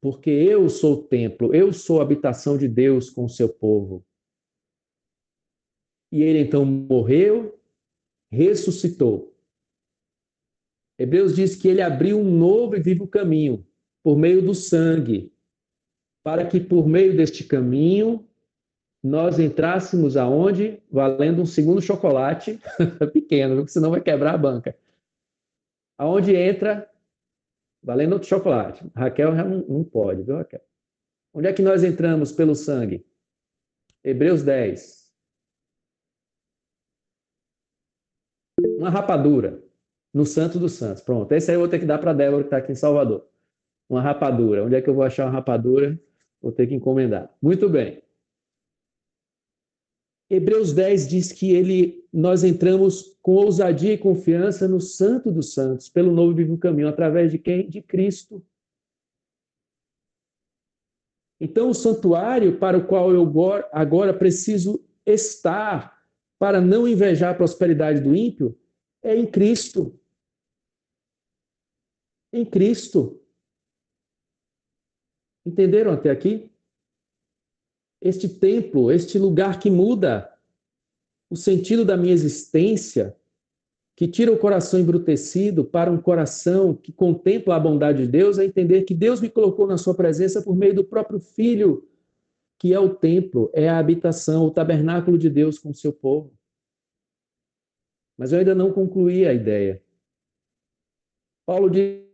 porque eu sou o templo, eu sou a habitação de Deus com o seu povo. E ele então morreu, ressuscitou. Hebreus diz que ele abriu um novo e vivo caminho por meio do sangue, para que por meio deste caminho nós entrássemos aonde? Valendo um segundo chocolate pequeno, porque senão vai quebrar a banca. Aonde entra, valendo outro chocolate. Raquel já não pode, viu, Raquel? Onde é que nós entramos pelo sangue? Hebreus 10. Uma rapadura no Santo dos Santos. Pronto, esse aí eu vou ter que dar para a Débora, que está aqui em Salvador. Uma rapadura. Onde é que eu vou achar uma rapadura? Vou ter que encomendar. Muito bem. Hebreus 10 diz que nós entramos com ousadia e confiança no Santo dos Santos, pelo novo e vivo caminho, através de quem? De Cristo. Então, o santuário para o qual eu agora preciso estar para não invejar a prosperidade do ímpio é em Cristo. Em Cristo. Entenderam até aqui? Este templo, este lugar que muda o sentido da minha existência, que tira o coração embrutecido para um coração que contempla a bondade de Deus, é entender que Deus me colocou na sua presença por meio do próprio Filho, que é o templo, é a habitação, o tabernáculo de Deus com o seu povo. Mas eu ainda não concluí a ideia. Paulo diz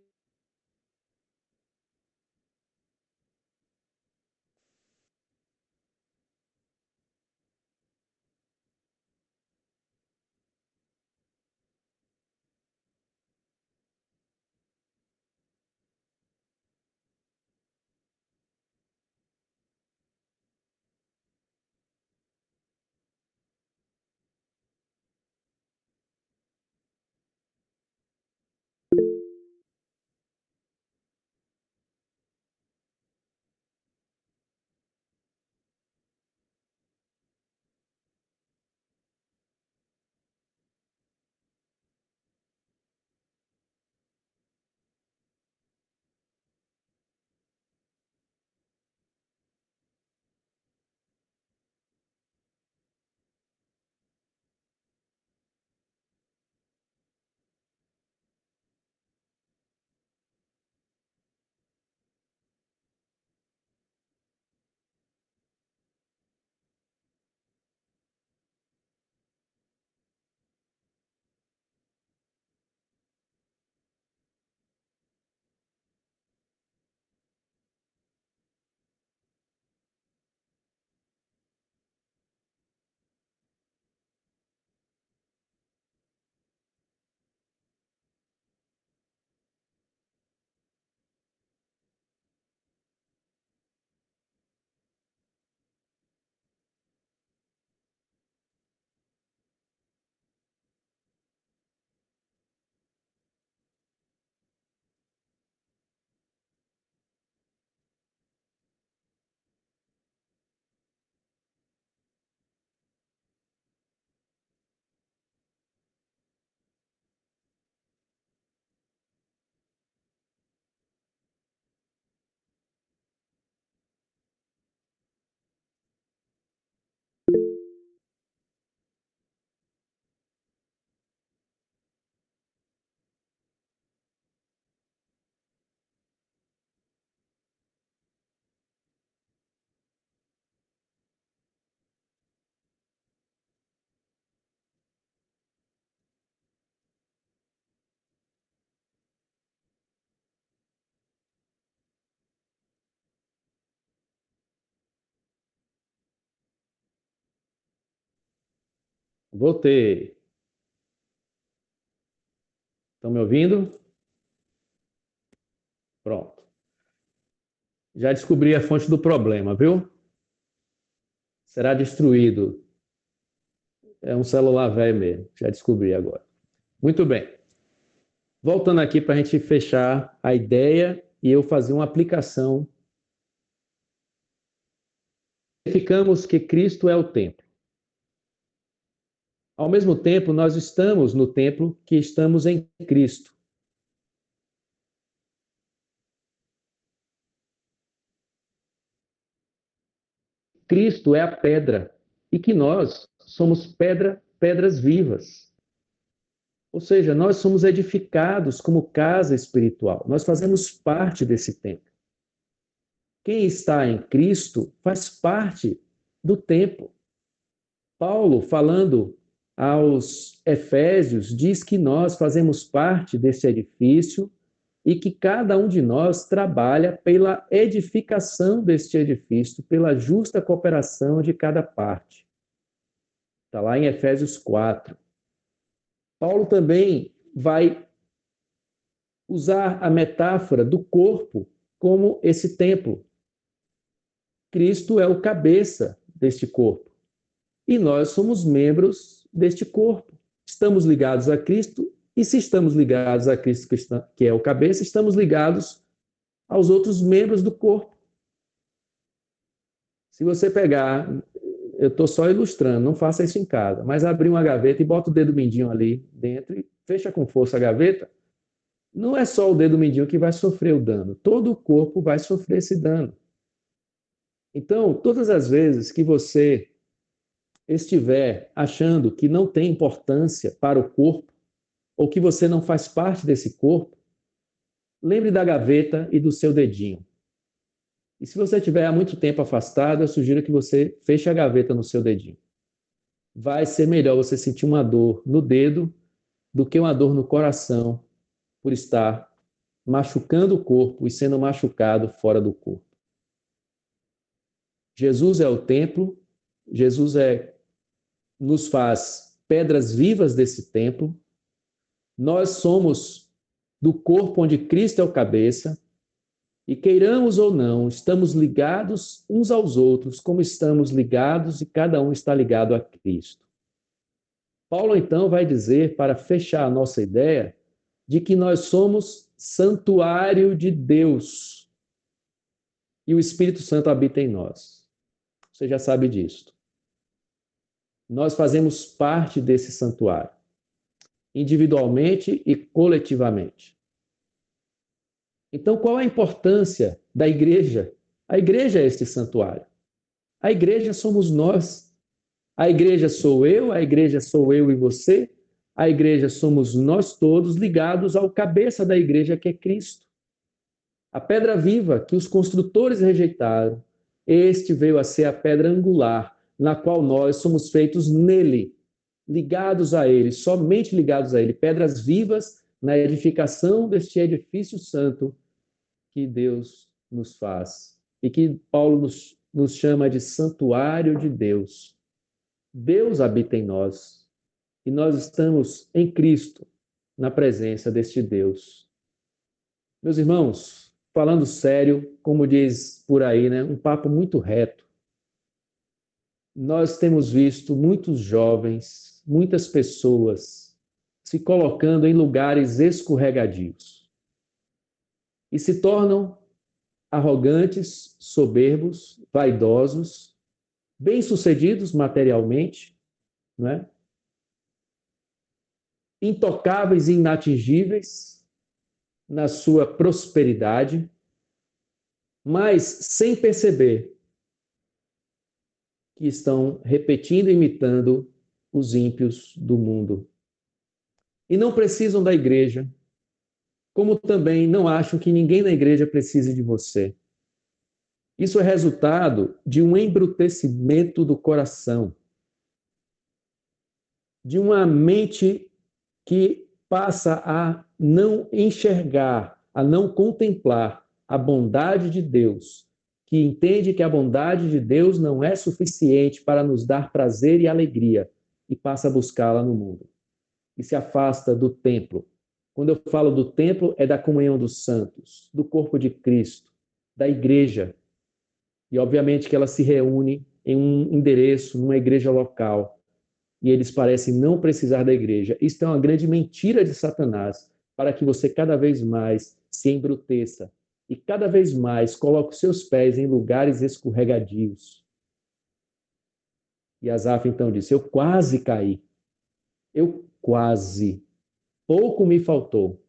Voltei. Estão me ouvindo? Pronto. Já descobri a fonte do problema, viu? Será destruído. É um celular velho mesmo. Já descobri agora. Muito bem. Voltando aqui para a gente fechar a ideia e eu fazer uma aplicação. Verificamos que Cristo é o templo. Ao mesmo tempo, nós estamos no templo que estamos em Cristo. Cristo é a pedra e que nós somos pedras vivas. Ou seja, nós somos edificados como casa espiritual. Nós fazemos parte desse templo. Quem está em Cristo faz parte do templo. Paulo, falando aos Efésios, diz que nós fazemos parte desse edifício e que cada um de nós trabalha pela edificação deste edifício, pela justa cooperação de cada parte. Está lá em Efésios 4. Paulo também vai usar a metáfora do corpo como esse templo. Cristo é o cabeça deste corpo. E nós somos membros deste corpo. Estamos ligados a Cristo, e se estamos ligados a Cristo, que é o cabeça, estamos ligados aos outros membros do corpo. Se você pegar, eu estou só ilustrando, não faça isso em casa, mas abrir uma gaveta e bota o dedo mindinho ali dentro e fecha com força a gaveta, não é só o dedo mindinho que vai sofrer o dano, todo o corpo vai sofrer esse dano. Então, todas as vezes que você estiver achando que não tem importância para o corpo, ou que você não faz parte desse corpo, lembre da gaveta e do seu dedinho. E se você estiver há muito tempo afastado, eu sugiro que você feche a gaveta no seu dedinho. Vai ser melhor você sentir uma dor no dedo do que uma dor no coração por estar machucando o corpo e sendo machucado fora do corpo. Jesus é o templo, Jesus nos faz pedras vivas desse templo. Nós somos do corpo onde Cristo é o cabeça, e queiramos ou não, estamos ligados uns aos outros, como estamos ligados e cada um está ligado a Cristo. Paulo, então, vai dizer, para fechar a nossa ideia, de que nós somos santuário de Deus e o Espírito Santo habita em nós. Você já sabe disso. Nós fazemos parte desse santuário, individualmente e coletivamente. Então, qual a importância da igreja? A igreja é este santuário. A igreja somos nós. A igreja sou eu e você. A igreja somos nós todos ligados ao cabeça da igreja, que é Cristo. A pedra viva que os construtores rejeitaram, este veio a ser a pedra angular, na qual nós somos feitos nele, ligados a ele, somente ligados a ele, pedras vivas na edificação deste edifício santo que Deus nos faz e que Paulo nos chama de santuário de Deus. Deus habita em nós e nós estamos em Cristo, na presença deste Deus. Meus irmãos, falando sério, como diz por aí, né, um papo muito reto. Nós temos visto muitos jovens, muitas pessoas se colocando em lugares escorregadios e se tornam arrogantes, soberbos, vaidosos, bem-sucedidos materialmente, não é? Intocáveis e inatingíveis na sua prosperidade, mas sem perceber que estão repetindo e imitando os ímpios do mundo. E não precisam da igreja, como também não acham que ninguém na igreja precise de você. Isso é resultado de um embrutecimento do coração, de uma mente que passa a não enxergar, a não contemplar a bondade de Deus, que entende que a bondade de Deus não é suficiente para nos dar prazer e alegria, e passa a buscá-la no mundo. E se afasta do templo. Quando eu falo do templo, é da comunhão dos santos, do corpo de Cristo, da igreja. E obviamente que ela se reúne em um endereço, numa igreja local. E eles parecem não precisar da igreja. Isto é uma grande mentira de Satanás, para que você cada vez mais se embruteça e cada vez mais coloque os seus pés em lugares escorregadios. E Asaf então disse: eu quase caí. Eu quase. Pouco me faltou.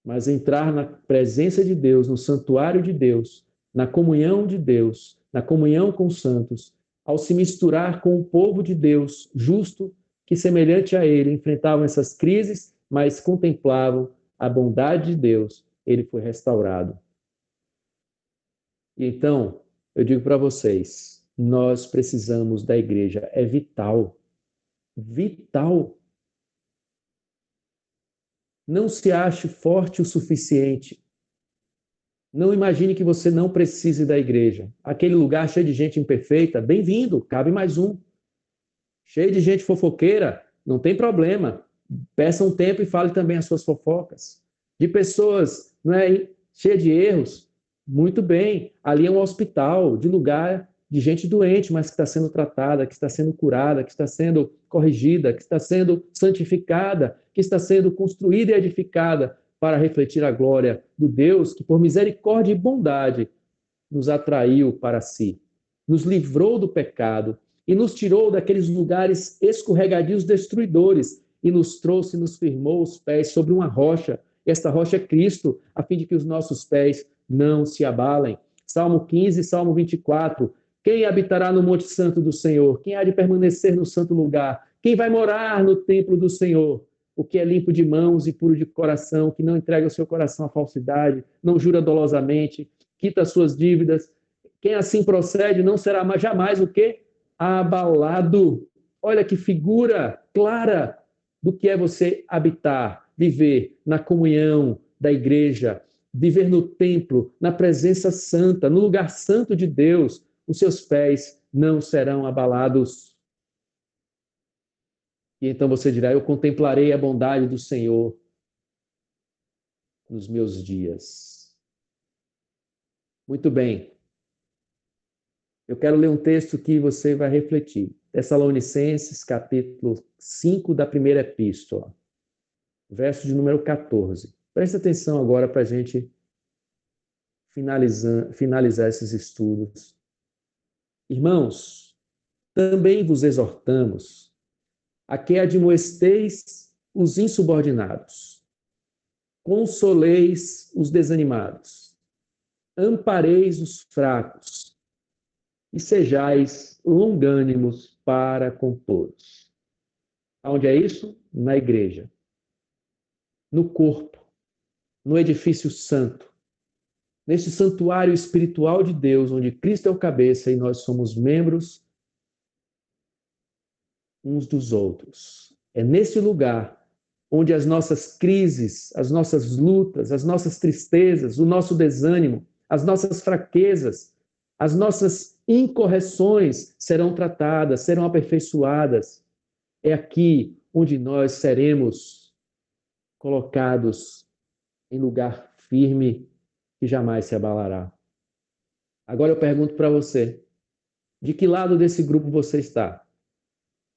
Mas entrar na presença de Deus, no santuário de Deus, na comunhão de Deus, na comunhão com os santos, ao se misturar com o povo de Deus, justo, que semelhante a ele, enfrentavam essas crises, mas contemplavam a bondade de Deus, ele foi restaurado. E então, eu digo para vocês, nós precisamos da igreja, é vital. Vital. Não se ache forte o suficiente. Não imagine que você não precise da igreja. Aquele lugar cheio de gente imperfeita, bem-vindo, cabe mais um. Cheio de gente fofoqueira, não tem problema. Peça um tempo e fale também as suas fofocas. De pessoas cheias de erros, muito bem. Ali é um hospital, de lugar de gente doente, mas que está sendo tratada, que está sendo curada, que está sendo corrigida, que está sendo santificada, que está sendo construída e edificada para refletir a glória do Deus que, por misericórdia e bondade, nos atraiu para si, nos livrou do pecado e nos tirou daqueles lugares escorregadios destruidores e nos trouxe e nos firmou os pés sobre uma rocha. Esta rocha é Cristo, a fim de que os nossos pés não se abalem. Salmo 15, Salmo 24. Quem habitará no monte santo do Senhor? Quem há de permanecer no santo lugar? Quem vai morar no templo do Senhor? O que é limpo de mãos e puro de coração, que não entrega o seu coração à falsidade, não jura dolosamente, quita as suas dívidas. Quem assim procede não será jamais o quê? Abalado. Olha que figura clara do que é você habitar, viver na comunhão da igreja, viver no templo, na presença santa, no lugar santo de Deus. Os seus pés não serão abalados. E então você dirá: eu contemplarei a bondade do Senhor nos meus dias. Muito bem. Eu quero ler um texto que você vai refletir. Tessalonicenses, capítulo 5 da primeira epístola, verso de número 14. Presta atenção agora para a gente finalizar esses estudos. Irmãos, também vos exortamos a que admoesteis os insubordinados, consoleis os desanimados, ampareis os fracos e sejais longânimos para com todos. Aonde é isso? Na igreja, no corpo, no edifício santo, neste santuário espiritual de Deus, onde Cristo é o cabeça e nós somos membros uns dos outros. É nesse lugar onde as nossas crises, as nossas lutas, as nossas tristezas, o nosso desânimo, as nossas fraquezas, as nossas incorreções serão tratadas, serão aperfeiçoadas. É aqui onde nós seremos colocados em lugar firme que jamais se abalará. Agora eu pergunto para você, de que lado desse grupo você está?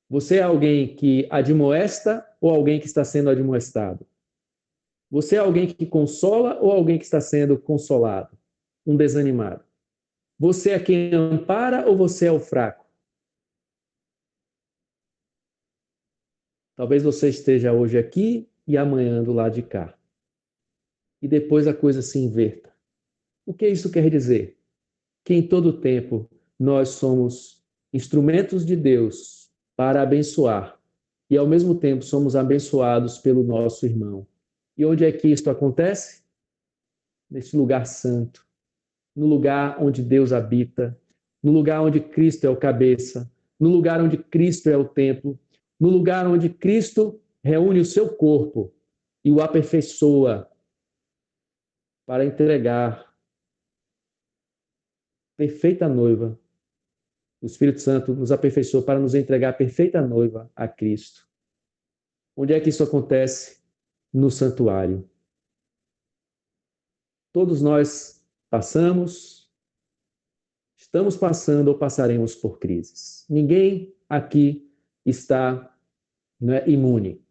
Você é alguém que admoesta ou alguém que está sendo admoestado? Você é alguém que consola ou alguém que está sendo consolado? Um desanimado. Você é quem ampara ou você é o fraco? Talvez você esteja hoje aqui e amanhã do lado de cá. E depois a coisa se inverta. O que isso quer dizer? Que em todo tempo nós somos instrumentos de Deus para abençoar e ao mesmo tempo somos abençoados pelo nosso irmão. E onde é que isto acontece? Neste lugar santo, no lugar onde Deus habita, no lugar onde Cristo é o cabeça, no lugar onde Cristo é o templo, no lugar onde Cristo reúne o seu corpo e o aperfeiçoa para entregar perfeita noiva O Espírito Santo nos aperfeiçoou para nos entregar a perfeita noiva a Cristo. Onde é que isso acontece? No santuário. Todos nós estamos passando ou passaremos por crises. Ninguém aqui está, imune.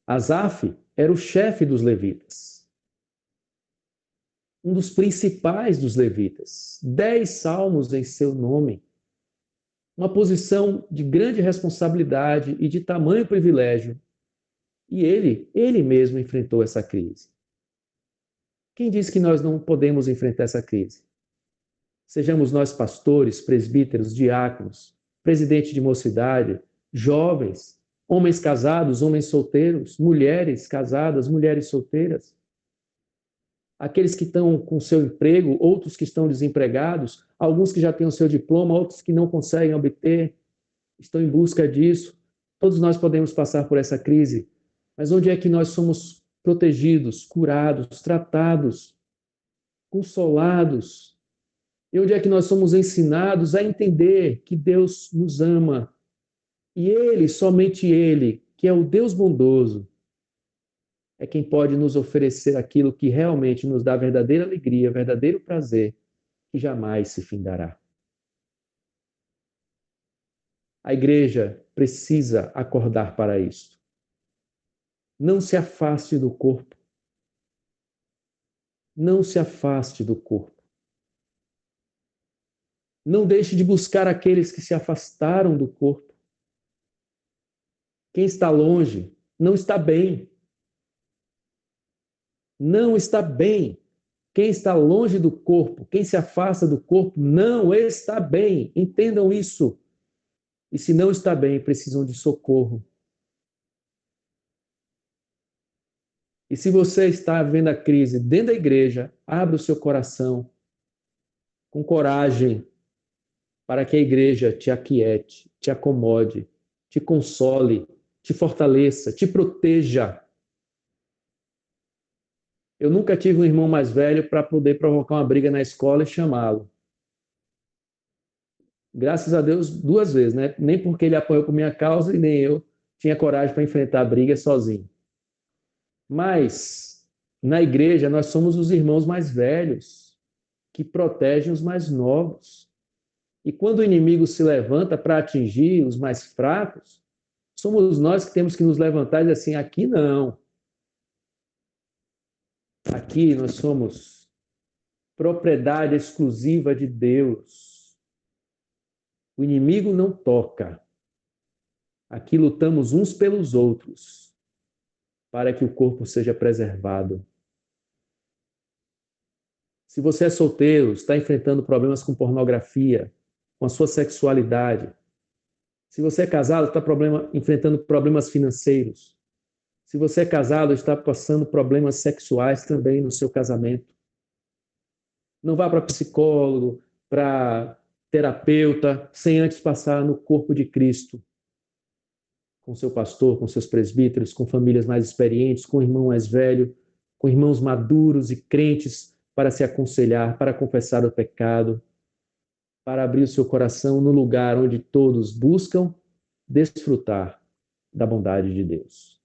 Asaf era o chefe dos levitas, um dos principais dos levitas, 10 salmos em seu nome, uma posição de grande responsabilidade e de tamanho privilégio. E ele mesmo enfrentou essa crise. Quem diz que nós não podemos enfrentar essa crise? Sejamos nós pastores, presbíteros, diáconos, presidente de mocidade, jovens, homens casados, homens solteiros, mulheres casadas, mulheres solteiras, aqueles que estão com seu emprego, outros que estão desempregados, alguns que já têm o seu diploma, outros que não conseguem obter, estão em busca disso. Todos nós podemos passar por essa crise, mas onde é que nós somos protegidos, curados, tratados, consolados? E onde é que nós somos ensinados a entender que Deus nos ama? E Ele, somente Ele, que é o Deus bondoso, é quem pode nos oferecer aquilo que realmente nos dá verdadeira alegria, verdadeiro prazer, que jamais se findará. A igreja precisa acordar para isto. Não se afaste do corpo. Não se afaste do corpo. Não deixe de buscar aqueles que se afastaram do corpo. Quem está longe não está bem. Não está bem. Quem está longe do corpo, quem se afasta do corpo, não está bem. Entendam isso. E se não está bem, precisam de socorro. E se você está vendo a crise dentro da igreja, abra o seu coração com coragem para que a igreja te aquiete, te acomode, te console, te fortaleça, te proteja. Eu nunca tive um irmão mais velho para poder provocar uma briga na escola e chamá-lo. Graças a Deus, 2 vezes, né? Nem porque ele apoiou por minha causa e nem eu tinha coragem para enfrentar a briga sozinho. Mas, na igreja, nós somos os irmãos mais velhos que protegem os mais novos. E quando o inimigo se levanta para atingir os mais fracos, somos nós que temos que nos levantar e dizer assim, aqui não. Aqui nós somos propriedade exclusiva de Deus. O inimigo não toca. Aqui lutamos uns pelos outros para que o corpo seja preservado. Se você é solteiro, está enfrentando problemas com pornografia, com a sua sexualidade. Se você é casado, está enfrentando problemas financeiros. Se você é casado, está passando problemas sexuais também no seu casamento. Não vá para psicólogo, para terapeuta, sem antes passar no corpo de Cristo. Com seu pastor, com seus presbíteros, com famílias mais experientes, com o irmão mais velho, com irmãos maduros e crentes para se aconselhar, para confessar o pecado, para abrir o seu coração no lugar onde todos buscam desfrutar da bondade de Deus.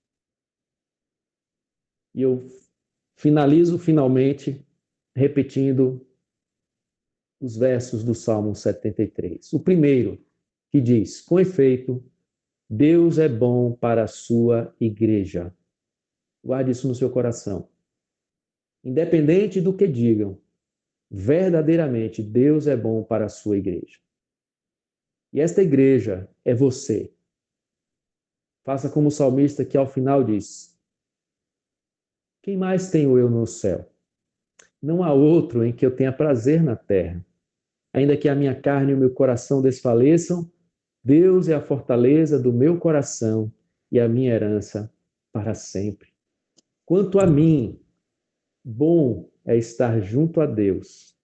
E eu finalizo finalmente repetindo os versos do Salmo 73. O primeiro, que diz, com efeito, Deus é bom para a sua igreja. Guarde isso no seu coração. Independente do que digam, verdadeiramente Deus é bom para a sua igreja. E esta igreja é você. Faça como o salmista que ao final diz, quem mais tenho eu no céu? Não há outro em que eu tenha prazer na terra. Ainda que a minha carne e o meu coração desfaleçam, Deus é a fortaleza do meu coração e a minha herança para sempre. Quanto a mim, bom é estar junto a Deus.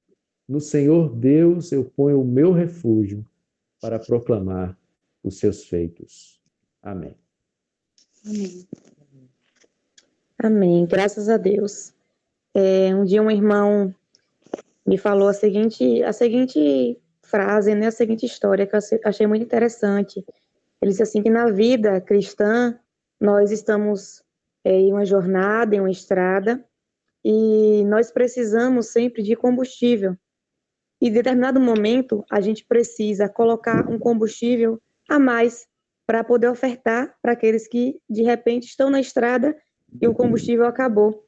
No Senhor Deus eu ponho o meu refúgio para proclamar os seus feitos. Amém. Amém. Amém. Graças a Deus. Um dia um irmão me falou a seguinte frase, né, a seguinte história que eu achei muito interessante. Ele disse assim que na vida cristã nós estamos em uma jornada, em uma estrada, e nós precisamos sempre de combustível. E em determinado momento a gente precisa colocar um combustível a mais para poder ofertar para aqueles que de repente estão na estrada e o combustível acabou.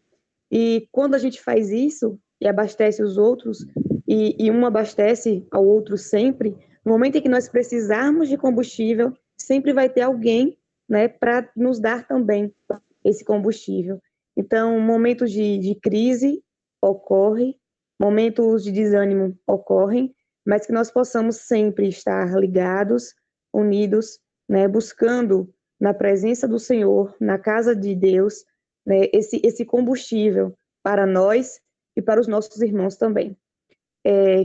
E quando a gente faz isso e abastece os outros, e um abastece ao outro sempre, no momento em que nós precisarmos de combustível, sempre vai ter alguém, né, para nos dar também esse combustível. Então, momentos de crise ocorrem, momentos de desânimo ocorrem, mas que nós possamos sempre estar ligados, unidos, né, buscando na presença do Senhor, na casa de Deus, né, esse combustível para nós e para os nossos irmãos também.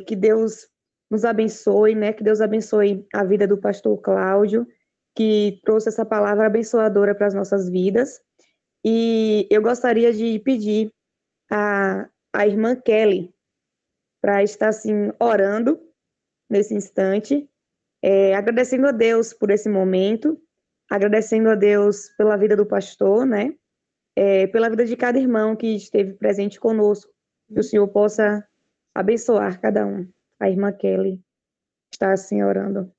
Que Deus nos abençoe, né? Que Deus abençoe a vida do pastor Cláudio, que trouxe essa palavra abençoadora para as nossas vidas. E eu gostaria de pedir a irmã Kelly para estar assim orando nesse instante, agradecendo a Deus por esse momento, agradecendo a Deus pela vida do pastor, né? Pela vida de cada irmão que esteve presente conosco, que o Senhor possa abençoar cada um. A irmã Kelly está assim orando.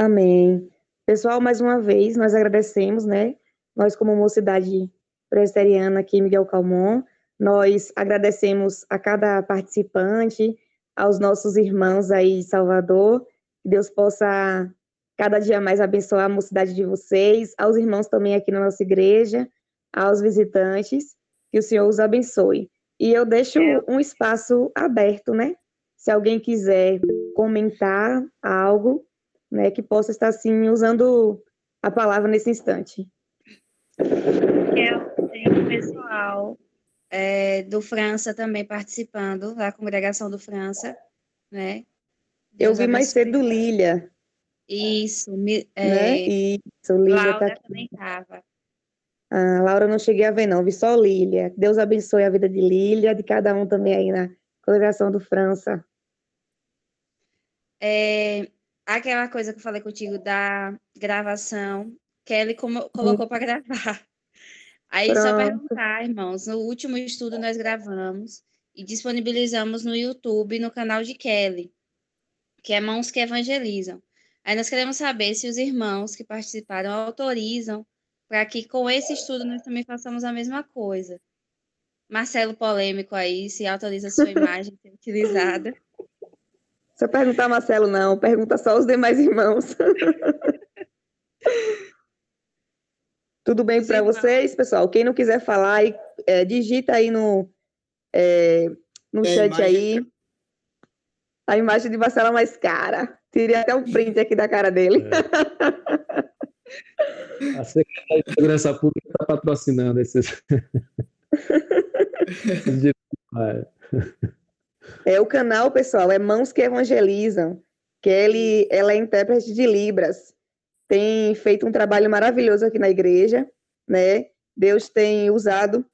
Amém. Pessoal, mais uma vez, nós agradecemos, né? Nós, como Mocidade Presbiteriana aqui, Miguel Calmon, nós agradecemos a cada participante, aos nossos irmãos aí de Salvador, que Deus possa cada dia mais abençoar a mocidade de vocês, aos irmãos também aqui na nossa igreja, aos visitantes, que o Senhor os abençoe. E eu deixo um espaço aberto, né? Se alguém quiser comentar algo, né, que possa estar, assim, usando a palavra nesse instante. Tem o pessoal do França também participando, da congregação do França, né? Eu vi mais cedo Lília. Isso, né? Isso, Lília Laura tá aqui. também estava. Ah, Laura não cheguei a ver, não, vi só Lília. Deus abençoe a vida de Lília, de cada um também aí na congregação do França. Aquela coisa que eu falei contigo da gravação, Kelly colocou para gravar. Aí só perguntar, irmãos, no último estudo nós gravamos e disponibilizamos no YouTube, no canal de Kelly, que é Mãos que Evangelizam. Aí nós queremos saber se os irmãos que participaram autorizam para que com esse estudo nós também façamos a mesma coisa. Marcelo polêmico aí, se autoriza a sua imagem ser utilizada. Se eu perguntar Marcelo, não, pergunta só os demais irmãos. Tudo bem para vocês, pessoal? Quem não quiser falar, digita aí no chat aí. A imagem de Marcelo é mais cara. Tirei até um print aqui da cara dele. A Secretaria de Segurança Pública está patrocinando esses. O canal, pessoal, é Mãos que Evangelizam. Kelly, ela é intérprete de Libras. Tem feito um trabalho maravilhoso aqui na igreja, né? Deus tem usado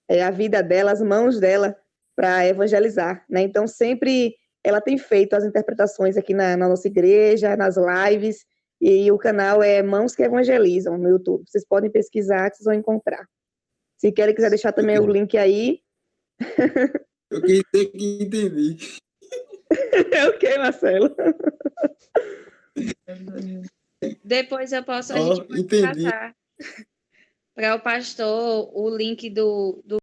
a vida dela, as mãos dela, para evangelizar, né? Então, sempre ela tem feito as interpretações aqui na nossa igreja, nas lives, E o canal é Mãos que Evangelizam no YouTube. Vocês podem pesquisar que vocês vão encontrar. Se Kelly quiser deixar também o link aí. Eu que tenho que entender. É ok, Marcelo. Depois a gente pode Entendi. passar para o pastor o link do